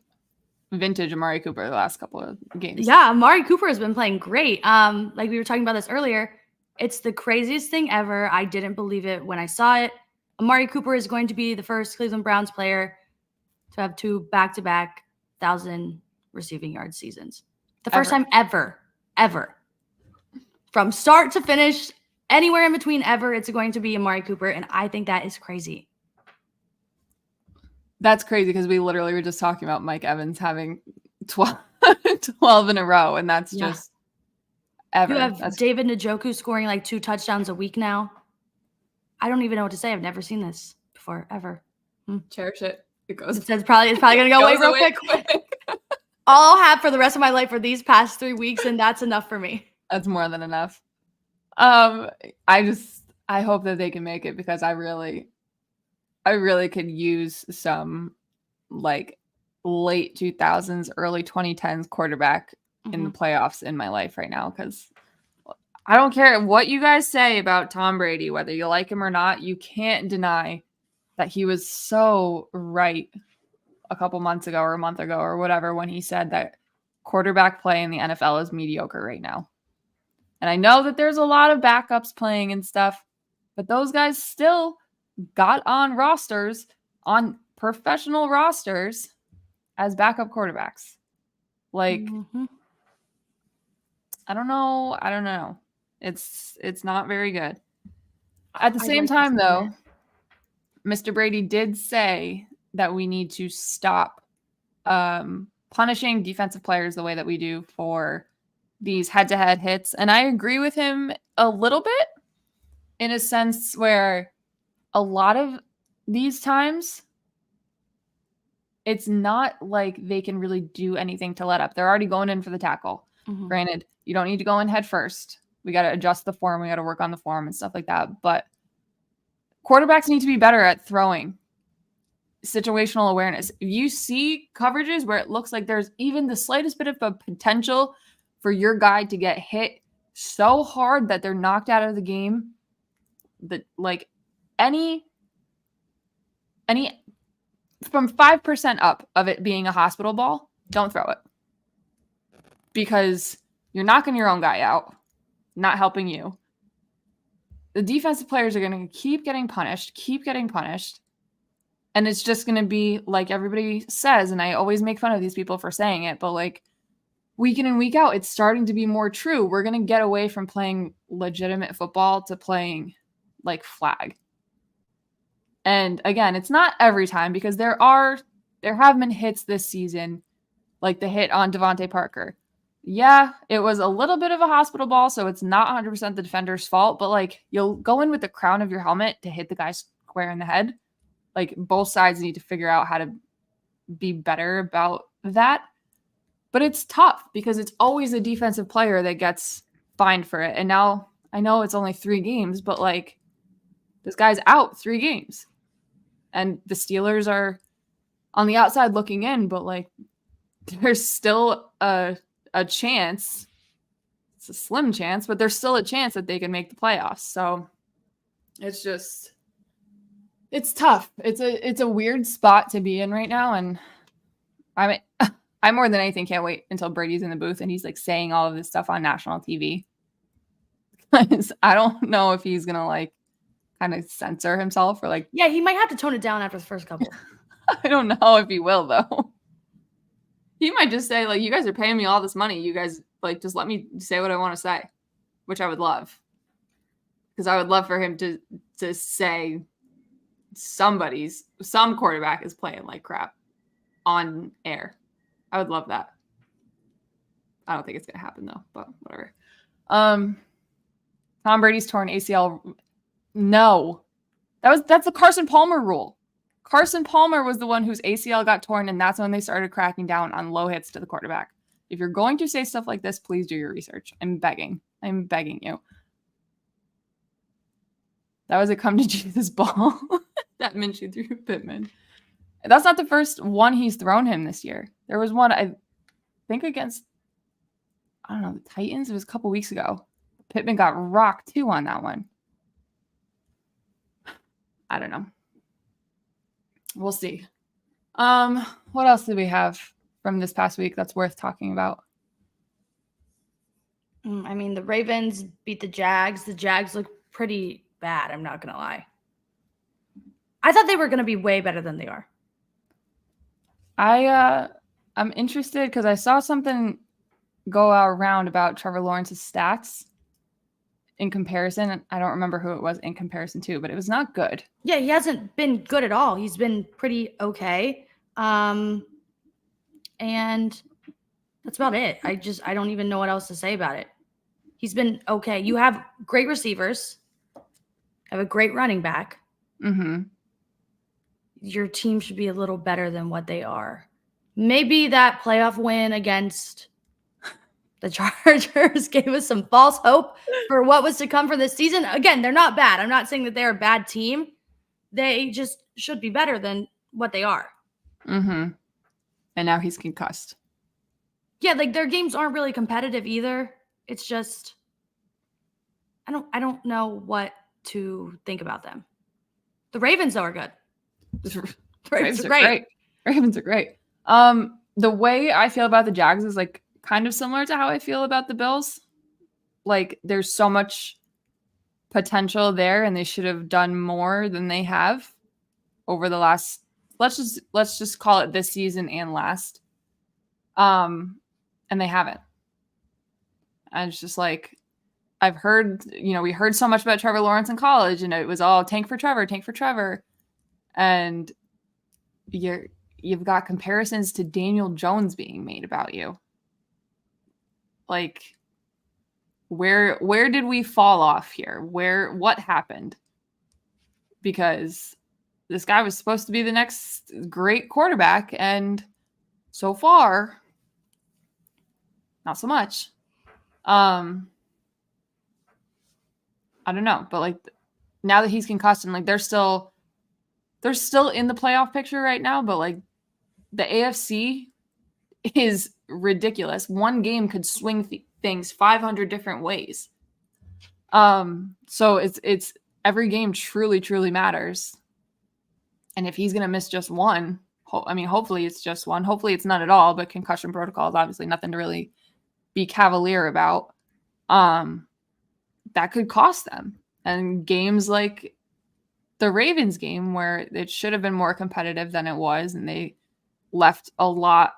vintage Amari Cooper the last couple of games. Yeah, Amari Cooper has been playing great. Like we were talking about this earlier. It's the craziest thing ever. I didn't believe it when I saw it. Amari Cooper is going to be the first Cleveland Browns player to have 2 back-to-back 1,000 receiving yard seasons. The first time ever. From start to finish, anywhere in between ever, it's going to be Amari Cooper, and I think that is crazy. That's crazy because we literally were just talking about Mike Evans having 12 in a row, and that's just ever. You have David Njoku scoring like 2 touchdowns a week now. I don't even know what to say. I've never seen this before, ever. Cherish it. It's probably going to go away real quick. All I'll have for the rest of my life for these past 3 weeks, and that's enough for me. That's more than enough. I hope that they can make it because I really could use some like late 2000s, early 2010s quarterback in the playoffs in my life right now. Because I don't care what you guys say about Tom Brady, whether you like him or not, you can't deny that he was so right a couple months ago or a month ago or whatever when he said that quarterback play in the NFL is mediocre right now. And I know that there's a lot of backups playing and stuff, but those guys still got on rosters, on professional rosters as backup quarterbacks. Like, I don't know. It's not very good. At the same time, though, Mr. Brady did say that we need to stop punishing defensive players the way that we do for these head-to-head hits. And I agree with him a little bit in a sense where a lot of these times it's not like they can really do anything to let up. They're already going in for the tackle. Mm-hmm. Granted, you don't need to go in head first. We got to adjust the form. We got to work on the form and stuff like that. But quarterbacks need to be better at throwing situational awareness. If you see coverages where it looks like there's even the slightest bit of a potential for your guy to get hit so hard that they're knocked out of the game, that like any from 5% up of it being a hospital ball, don't throw it. Because you're knocking your own guy out, not helping you. The defensive players are going to keep getting punished. And it's just going to be like everybody says, and I always make fun of these people for saying it, but like week in and week out, it's starting to be more true. We're going to get away from playing legitimate football to playing like flag. And again, it's not every time because there have been hits this season, like the hit on Devontae Parker. Yeah, it was a little bit of a hospital ball, so it's not 100% the defender's fault, but like you'll go in with the crown of your helmet to hit the guy square in the head. Like both sides need to figure out how to be better about that. But it's tough because it's always a defensive player that gets fined for it. And now I know it's only 3 games, but like this guy's out 3 games. And the Steelers are on the outside looking in, but like there's still a chance. It's a slim chance, but there's still a chance that they can make the playoffs. So it's tough. It's a weird spot to be in right now. And I more than anything can't wait until Brady's in the booth and he's like saying all of this stuff on national TV. Because I don't know if he's gonna like kind of censor himself or like. Yeah, he might have to tone it down after the first couple. I don't know if he will though. He might just say like, you guys are paying me all this money. You guys like just let me say what I want to say, which I would love. Because I would love for him to say some quarterback is playing like crap on air. I would love that. I don't think it's gonna happen though, but whatever. Tom Brady's torn ACL. No, that's the Carson Palmer rule. Carson Palmer was the one whose ACL got torn, and that's when they started cracking down on low hits to the quarterback. If you're going to say stuff like this, please do your research. I'm begging you. That was a come to Jesus ball that Minshew threw Pittman. That's not the first one he's thrown him this year. There was one, I think, against, I don't know, the Titans. It was a couple weeks ago. Pittman got rocked too on that one. I don't know. We'll see. What else did we have from this past week that's worth talking about? I mean, the Ravens beat the Jags. The Jags look pretty bad, I'm not going to lie. I thought they were going to be way better than they are. I'm interested because I saw something go around about Trevor Lawrence's stats in comparison. I don't remember who it was in comparison to, but it was not good. Yeah, he hasn't been good at all. He's been pretty okay. And that's about it. I don't even know what else to say about it. He's been okay. You have great receivers, have a great running back. Mm-hmm. Your team should be a little better than what they are. Maybe that playoff win against the Chargers gave us some false hope for what was to come for this season. Again, they're not bad. I'm not saying that they're a bad team. They just should be better than what they are. Mm-hmm. And now he's concussed. Yeah, like their games aren't really competitive either. It's just I don't know what to think about them. The Ravens though are good. The Ravens are great. Ravens are great. The way I feel about the Jags is like kind of similar to how I feel about the Bills. Like there's so much potential there and they should have done more than they have over the last, let's just call it this season and last. And they haven't. And it's just like, I've heard, we heard so much about Trevor Lawrence in college and it was all tank for Trevor. And you've got comparisons to Daniel Jones being made about you. Like, where did we fall off here? What happened? Because this guy was supposed to be the next great quarterback, and so far, not so much. I don't know, but like now that he's concussed, and like they're still in the playoff picture right now, but like the AFC is ridiculous. One game could swing things 500 different ways. So it's every game truly matters. And if he's going to miss just one, hopefully it's just one. Hopefully it's none at all, but concussion protocol is obviously nothing to really be cavalier about. That could cost them. And games like the Ravens game, where it should have been more competitive than it was, and they left a lot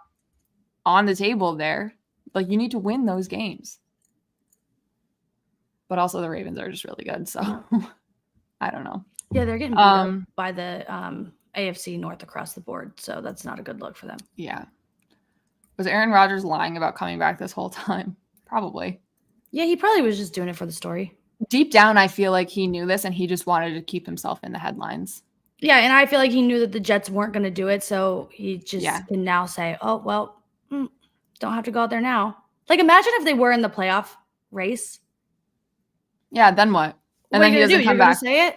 on the table there. Like, you need to win those games. But also the Ravens are just really good, so I don't know. Yeah, they're getting beat up by the AFC North across the board, so that's not a good look for them. Yeah. Was Aaron Rodgers lying about coming back this whole time? Probably. Yeah, he probably was just doing it for the story. Deep down, I feel like he knew this, and he just wanted to keep himself in the headlines. Yeah, and I feel like he knew that the Jets weren't going to do it, so he just can now say, oh, well, don't have to go out there now. Like, imagine if they were in the playoff race. Yeah, then what? And then he doesn't come back. Say it?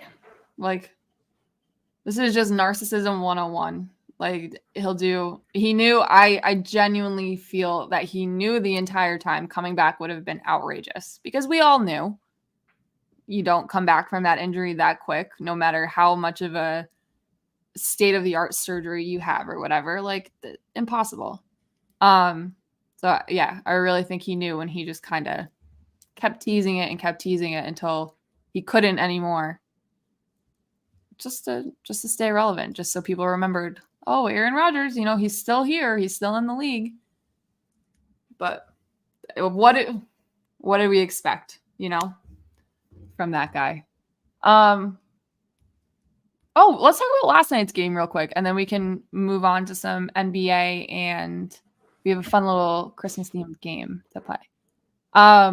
Like, this is just narcissism 101. Like, he knew, I genuinely feel that he knew the entire time coming back would have been outrageous, because we all knew you don't come back from that injury that quick, no matter how much of a state-of-the-art surgery you have or whatever. Like, impossible. So yeah, I really think he knew, and he just kind of kept teasing it until he couldn't anymore. Just to stay relevant, just so people remembered, oh, Aaron Rodgers, he's still here, he's still in the league. But what did we expect, from that guy? Oh, let's talk about last night's game real quick, and then we can move on to some NBA, and we have a fun little Christmas themed game to play. I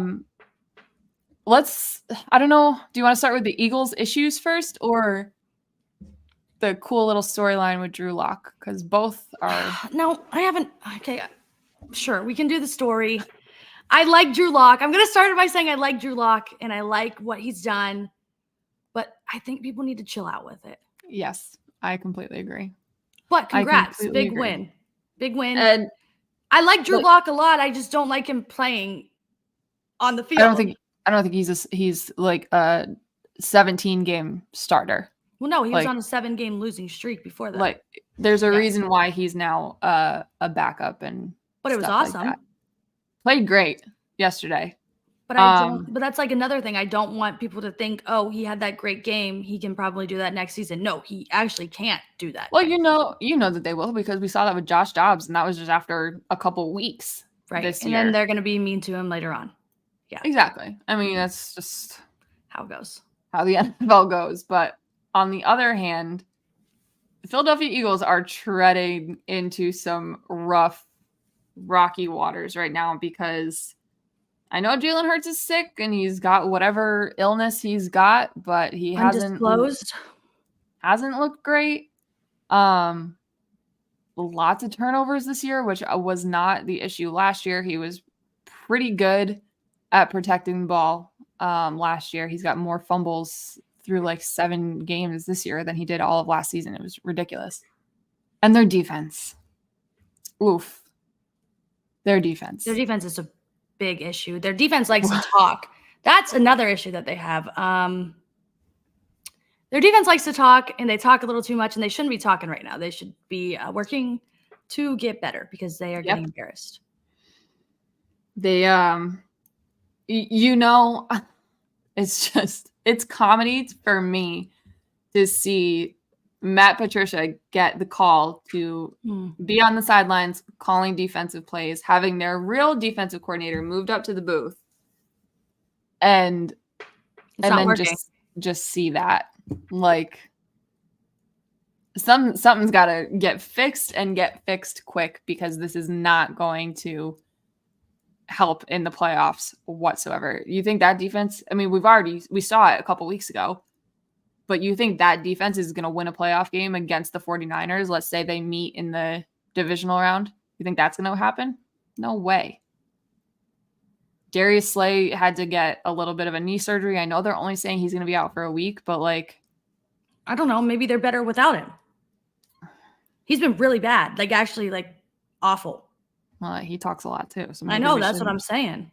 don't know, do you want to start with the Eagles' issues first, or the cool little storyline with Drew Lock? Because both are... No, I haven't. Okay, sure, we can do the story. I like Drew Lock. I'm going to start by saying I like Drew Lock, and I like what he's done, but I think people need to chill out with it. Yes, I completely agree. But congrats, big win. And I like Drew Lock a lot. I just don't like him playing on the field. I don't think he's like a 17-game starter. Well, no, he was on a 7-game losing streak before that. Like, there's a reason why he's now a backup, but it was awesome. Like, played great yesterday. But but that's like another thing. I don't want people to think, oh, he had that great game, he can probably do that next season. No, he actually can't do that. Well, you know that they will, because we saw that with Josh Dobbs, and that was just after a couple weeks. Right. This year. And then they're going to be mean to him later on. Yeah. Exactly. I mean, that's just how it goes. How the NFL goes. But on the other hand, the Philadelphia Eagles are treading into some rough, rocky waters right now, because I know Jalen Hurts is sick and he's got whatever illness he's got, but he hasn't looked great. Lots of turnovers this year, which was not the issue last year. He was pretty good at protecting the ball last year. He's got more fumbles through like 7 games this year than he did all of last season. It was ridiculous. And their defense. Oof. Their defense. Their defense is a big issue. Their defense likes to talk. That's another issue that they have. Their defense likes to talk, and they talk a little too much, and they shouldn't be talking right now. They should be working to get better, because they are getting embarrassed. They, it's comedy for me to see Matt Patricia get the call to be on the sidelines calling defensive plays, having their real defensive coordinator moved up to the booth, and then just see that. Like, something's got to get fixed and get fixed quick, because this is not going to help in the playoffs whatsoever. You think that defense, I mean, we saw it a couple weeks ago, but you think that defense is going to win a playoff game against the 49ers? Let's say they meet in the divisional round. You think that's going to happen? No way. Darius Slay had to get a little bit of a knee surgery. I know they're only saying he's going to be out for a week, but like, I don't know. Maybe they're better without him. He's been really bad. Like, actually, like, awful. Well, he talks a lot too. So I know, that's what I'm saying.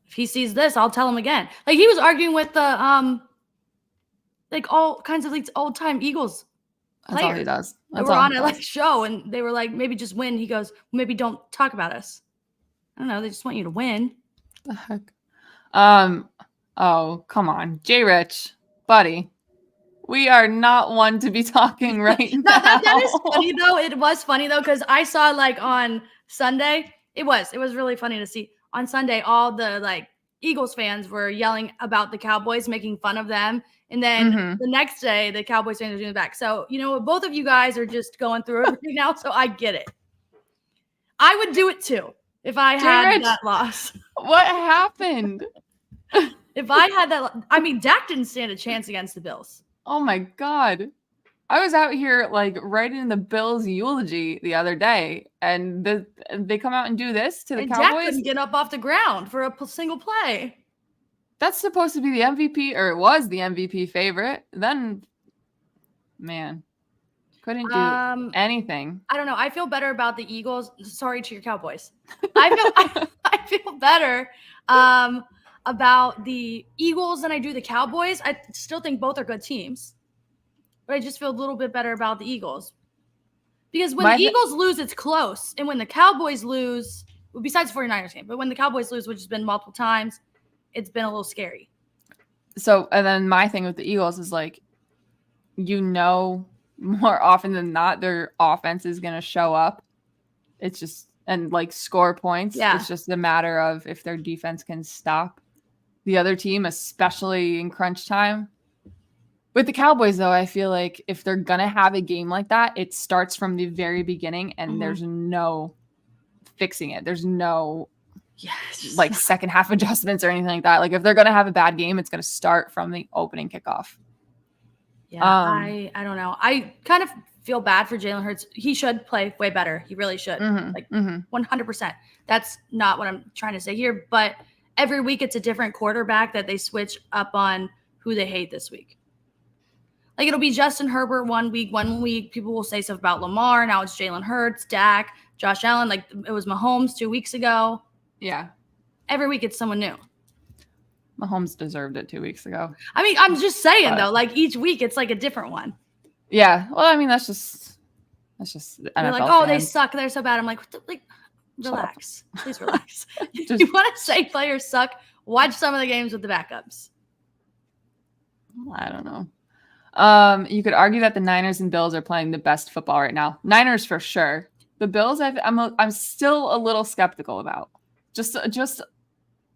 If he sees this, I'll tell him again. Like, he was arguing with the like all kinds of like old-time Eagles players. That's all he does. They were on a like show, and they were like, maybe just win. He goes, maybe don't talk about us. I don't know. They just want you to win. The heck? Oh, come on. Jay Rich, buddy. We are not one to be talking right now. That is funny, though. It was funny, though, because I saw, like, on Sunday, it was really funny to see. On Sunday, all the, like, Eagles fans were yelling about the Cowboys, making fun of them. And then the next day, the Cowboys fans are doing it back. So, you know, both of you guys are just going through it right now, so I get it. I would do it, too, if I had that loss. What happened? If I had that – I mean, Dak didn't stand a chance against the Bills. Oh, my God. I was out here, like, writing the Bills' eulogy the other day, and they come out and do this to the Cowboys? Dak couldn't get up off the ground for a single play. That's supposed to be the MVP, or it was the MVP favorite. Then, man, couldn't do anything. I don't know. I feel better about the Eagles. Sorry to your Cowboys. I feel better about the Eagles than I do the Cowboys. I still think both are good teams, but I just feel a little bit better about the Eagles. Because when the Eagles lose, it's close. And when the Cowboys lose, besides the 49ers game, but when the Cowboys lose, which has been multiple times, it's been a little scary. So, and then my thing with the Eagles is like, you know, more often than not, their offense is going to show up. It's just, and like score points. Yeah. It's just a matter of if their defense can stop the other team, especially in crunch time. With the Cowboys, though, I feel like if they're going to have a game like that, it starts from the very beginning, and there's no fixing it. There's no like second half adjustments or anything like that. Like if they're going to have a bad game, it's going to start from the opening kickoff. Yeah, I don't know. I kind of feel bad for Jalen Hurts. He should play way better. He really should. Like 100%. That's not what I'm trying to say here. But every week it's a different quarterback that they switch up on who they hate this week. Like it'll be Justin Herbert one week people will say stuff about Lamar. Now it's Jalen Hurts, Dak, Josh Allen. Like it was Mahomes 2 weeks ago. Yeah. Every week it's someone new. Mahomes deserved it 2 weeks ago. I mean, I'm just saying though, like each week it's like a different one. Yeah. Well, I mean, that's just NFL They're like, oh, fans. they suck. They're so bad. I'm like, relax. Please relax. If you want to say players suck, watch some of the games with the backups. I don't know. You could argue that the Niners and Bills are playing the best football right now. Niners for sure. The Bills, I'm still a little skeptical about. Just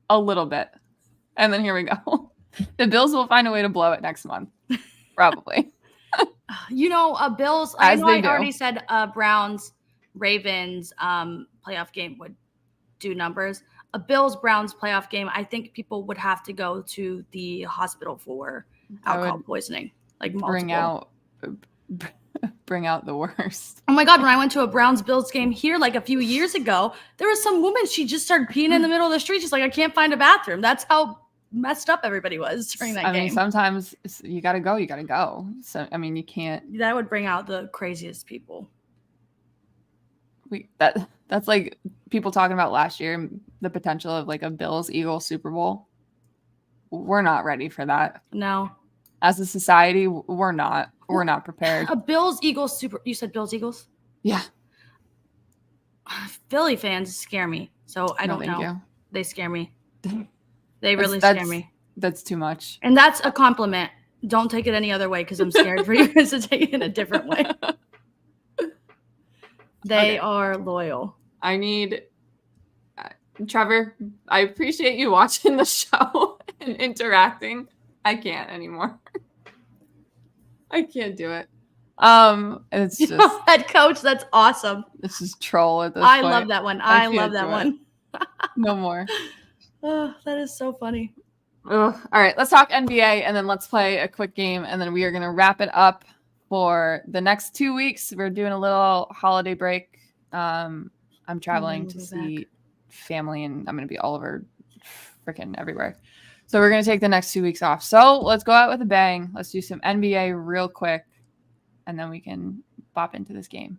a little bit. And then here we go. The Bills will find a way to blow it next month. Probably. Bills, I know I already said Browns, Ravens playoff game would do numbers. A Bills-Browns playoff game, I think people would have to go to the hospital for alcohol poisoning. Like multiple. Bring out the worst. Oh my God, when I went to a Browns-Bills game here like a few years ago, there was some woman, she just started peeing in the middle of the street. She's like, I can't find a bathroom. That's how messed up everybody was during that game. I mean, sometimes you got to go. So, I mean, you can't. That would bring out the craziest people. That's like people talking about last year, the potential of like a Bills-Eagles Super Bowl. We're not ready for that. No. As a society, we're not prepared. A Bills-Eagles Super. You said Bills-Eagles? Yeah. Philly fans scare me. So I don't know. You. They scare me. They really scare me. That's too much. And that's a compliment. Don't take it any other way because I'm scared for you guys to take it in a different way. They are loyal. I need Trevor, I appreciate you watching the show and interacting. I can't anymore. I can't do it. It's just head coach. That's awesome. This is troll at this I point. love that one. I love can't that do it. one. No more. Oh, that is so funny. Ugh. All right, let's talk NBA and then let's play a quick game and then we are going to wrap it up for the next 2 weeks. We're doing a little holiday break. I'm traveling to see family and I'm going to be all over freaking everywhere. So we're going to take the next 2 weeks off. So let's go out with a bang. Let's do some NBA real quick and then we can bop into this game.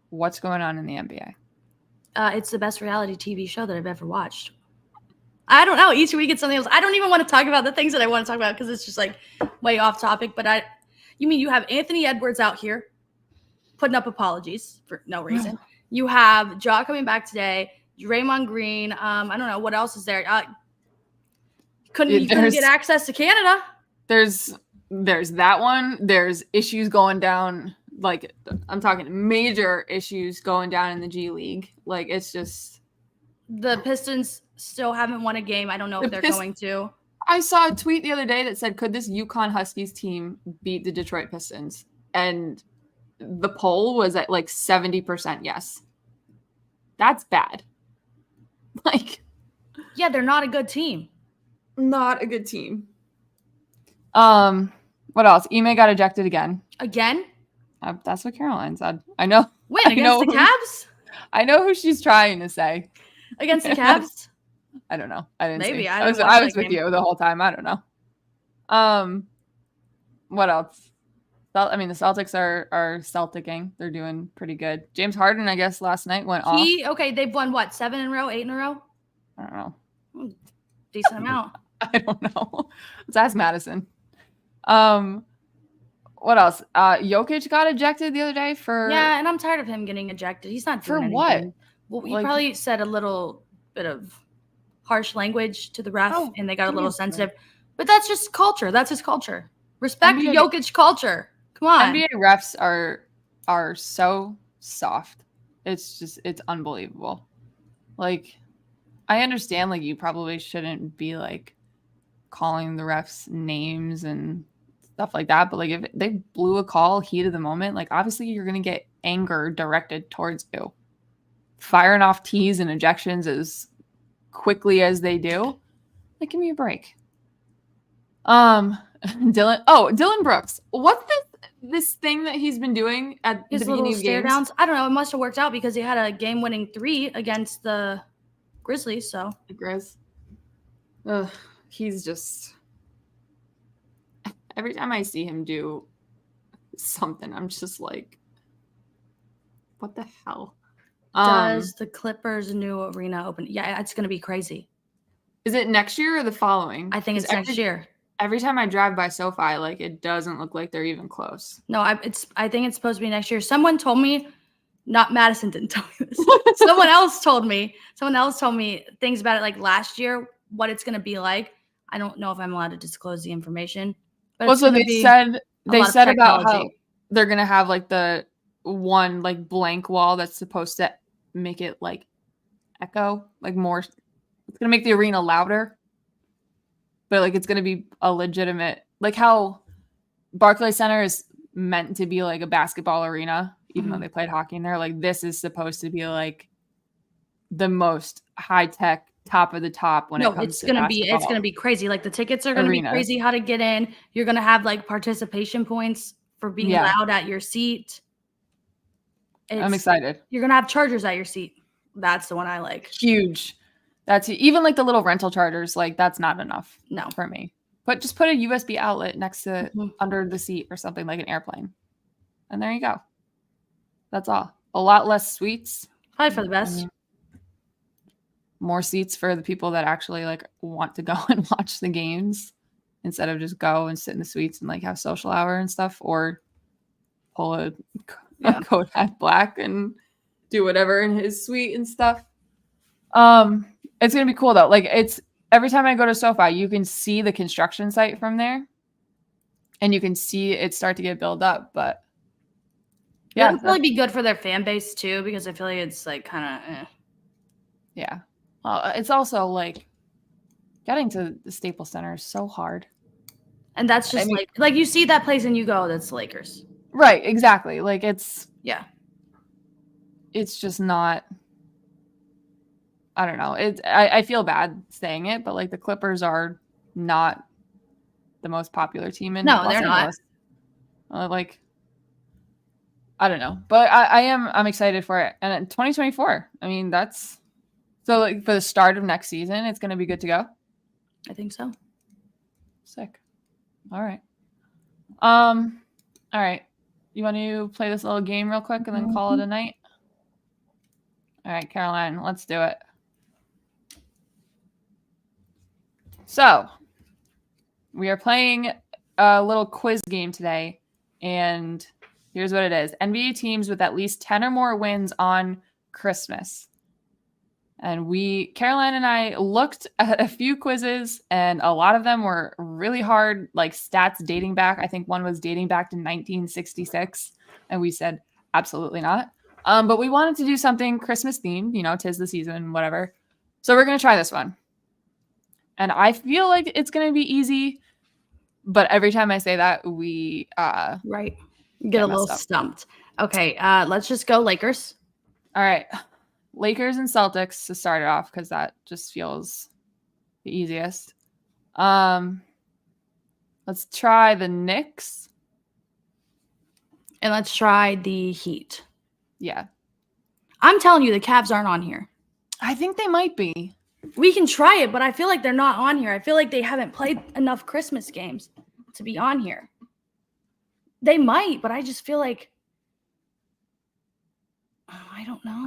What's going on in the NBA? It's the best reality TV show that I've ever watched. I don't know. Each week it's something else. I don't even want to talk about the things that I want to talk about because it's just like way off topic. But you mean you have Anthony Edwards out here putting up apologies for no reason. You have Ja coming back today. Draymond Green. I don't know what else is there. Couldn't get access to Canada. There's that one. There's issues going down. Like I'm talking major issues going down in the G League. Like it's just the Pistons still haven't won a game. I don't know if they're going to. I saw a tweet the other day that said, could this UConn Huskies team beat the Detroit Pistons? And the poll was at like 70% yes. That's bad. Like, yeah, they're not a good team. Not a good team. What else? Ime got ejected again. Again? That's what Caroline said. I know. Wait, against the Cavs? I know who she's trying to say. Against the Cavs? I don't know. I didn't. Maybe see. I was with you the whole time. I don't know. What else? I mean, the Celtics are Celticing. They're doing pretty good. James Harden, I guess, last night went off. Okay, they've won what? 7 in a row, 8 in a row? I don't know. Decent amount. I don't know. Let's ask Madison. What else? Jokic got ejected the other day for. Yeah, and I'm tired of him getting ejected. He's not doing for anything. What? Well, he probably said a little bit of harsh language to the ref, and they got a little sensitive. But that's just culture. That's his culture. Respect Jokic culture. Come on. NBA refs are so soft. It's unbelievable. Like, I understand, like, you probably shouldn't be, like, calling the refs names and stuff like that. But, like, if they blew a call heat of the moment, like, obviously you're going to get anger directed towards you. Firing off tees and ejections as quickly as they do. Like, give me a break. Dylan Brooks. What's this thing that he's been doing at his the beginning of stare games? Downs? I don't know. It must have worked out because he had a game-winning 3 against the Grizzlies. So the Grizz. He's just every time I see him do something, I'm just like, what the hell? Does the Clippers' new arena open? Yeah, it's going to be crazy. Is it next year or the following? I think it's next year. Every time I drive by SoFi, like, it doesn't look like they're even close. No, I think it's supposed to be next year. Someone told me, not Madison didn't tell me this. Someone else told me things about it, like last year, what it's going to be like. I don't know if I'm allowed to disclose the information. But also, they said about how they're going to have, like, the one, like, blank wall that's supposed to make it, like, echo, like, more. It's going to make the arena louder. But, like, it's going to be a legitimate, like how Barclays Center is meant to be like a basketball arena, even though they played hockey in there. Like, this is supposed to be like the most high tech, top of the top when it comes to basketball. It's going to be crazy. Like, the tickets are going to be crazy how to get in. You're going to have like participation points for being loud at your seat. I'm excited. You're going to have chargers at your seat. That's the one I like. Huge. That's even like the little rental chargers. Like, that's not enough. No, for me. But just put a USB outlet next to under the seat or something like an airplane. And there you go. That's all. A lot less suites. Probably for the best. More seats for the people that actually like want to go and watch the games instead of just go and sit in the suites and like have social hour and stuff, or pull a Kodak Black and do whatever in his suite and stuff. It's going to be cool though. Like, it's every time I go to SoFi, you can see the construction site from there and you can see it start to get built up, but it'll probably be good for their fan base too, because I feel like it's like kind of, yeah. Well, it's also like getting to the Staples Center is so hard. And that's just like you see that place and you go, that's Lakers. Right, exactly. Like it's just not. I don't know. I feel bad saying it, but like the Clippers are not the most popular team in No, Los they're Angeles. Like I don't know, but I'm excited for it. And in 2024, I mean that's so like for the start of next season, it's going to be good to go. I think so. Sick. All right. All right. You want to play this little game real quick and then call it a night? All right, Caroline, let's do it. So, we are playing a little quiz game today, and here's what it is. NBA teams with at least 10 or more wins on Christmas. And Caroline and I looked at a few quizzes, and a lot of them were really hard, like stats dating back. I think one was dating back to 1966, and we said, absolutely not. But we wanted to do something Christmas themed, 'tis the season, whatever. So we're going to try this one. And I feel like it's going to be easy, but every time I say that, we right. Get a little stumped. Okay, let's just go Lakers. All right. Lakers and Celtics to start it off because that just feels the easiest. Let's try the Knicks. And let's try the Heat. Yeah. I'm telling you, the Cavs aren't on here. I think they might be. We can try it, but I feel like they're not on here. I feel like they haven't played enough Christmas games to be on here. They might, but I just feel like I don't know.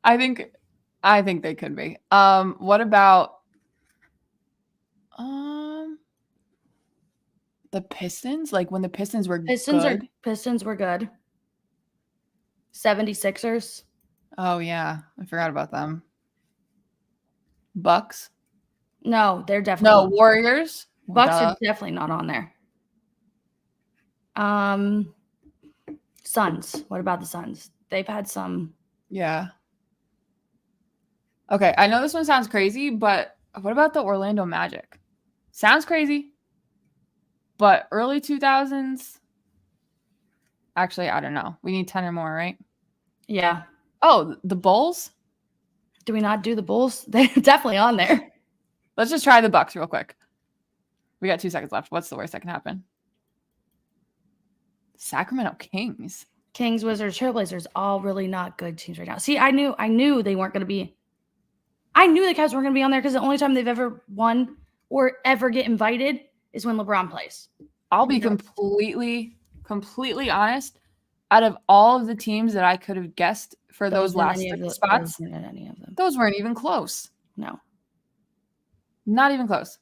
I think they could be. What about the Pistons? Like when the Pistons were good. Pistons were good. 76ers. Oh yeah, I forgot about them. Bucks. No, they're definitely no Warriors. Bucks are definitely not on there. Suns. What about the Suns? They've had some. Yeah. Okay, I know this one sounds crazy, but what about the Orlando Magic? Sounds crazy, but early 2000s. Actually, I don't know. We need 10 or more, right? Yeah. Oh, the Bulls? Do we not do the Bulls? They're definitely on there. Let's just try the Bucks real quick. We got 2 seconds left. What's the worst that can happen? Sacramento Kings. Kings, Wizards, Trailblazers, all really not good teams right now. See, I knew they weren't going to be. I knew the Cavs weren't going to be on there because the only time they've ever won or ever get invited is when LeBron plays. I'll be completely honest. Out of all of the teams that I could have guessed for those last 6 spots, those weren't even close. No. Not even close.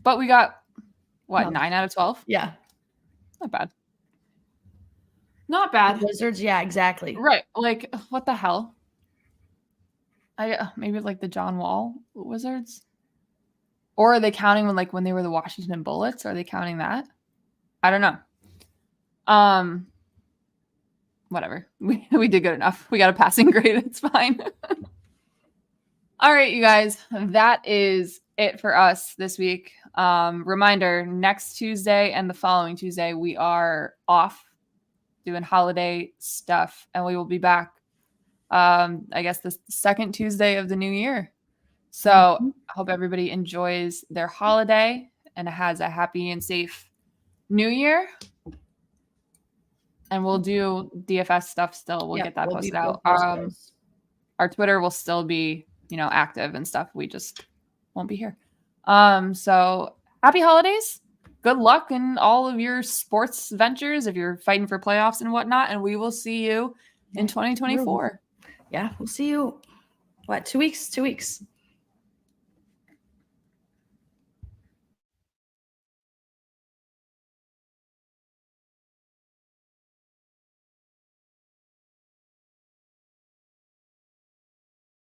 But we got, 9 out of 12? Yeah. Not bad. Not bad. The Wizards, yeah, exactly. Right. Like, what the hell? Maybe like the John Wall Wizards? Or are they counting when they were the Washington Bullets? Are they counting that? I don't know. Whatever. We did good enough. We got a passing grade. It's fine. All right, you guys. That is it for us this week. Reminder, next Tuesday and the following Tuesday, we are off doing holiday stuff, and we will be back, I guess, the second Tuesday of the new year. So I hope everybody enjoys their holiday and has a happy and safe new year. And we'll do DFS stuff still. We'll get that posted out. Our Twitter will still be, active and stuff. We just won't be here. So happy holidays. Good luck in all of your sports ventures if you're fighting for playoffs and whatnot. And we will see you in 2024. Yeah, we'll see you. 2 weeks? 2 weeks.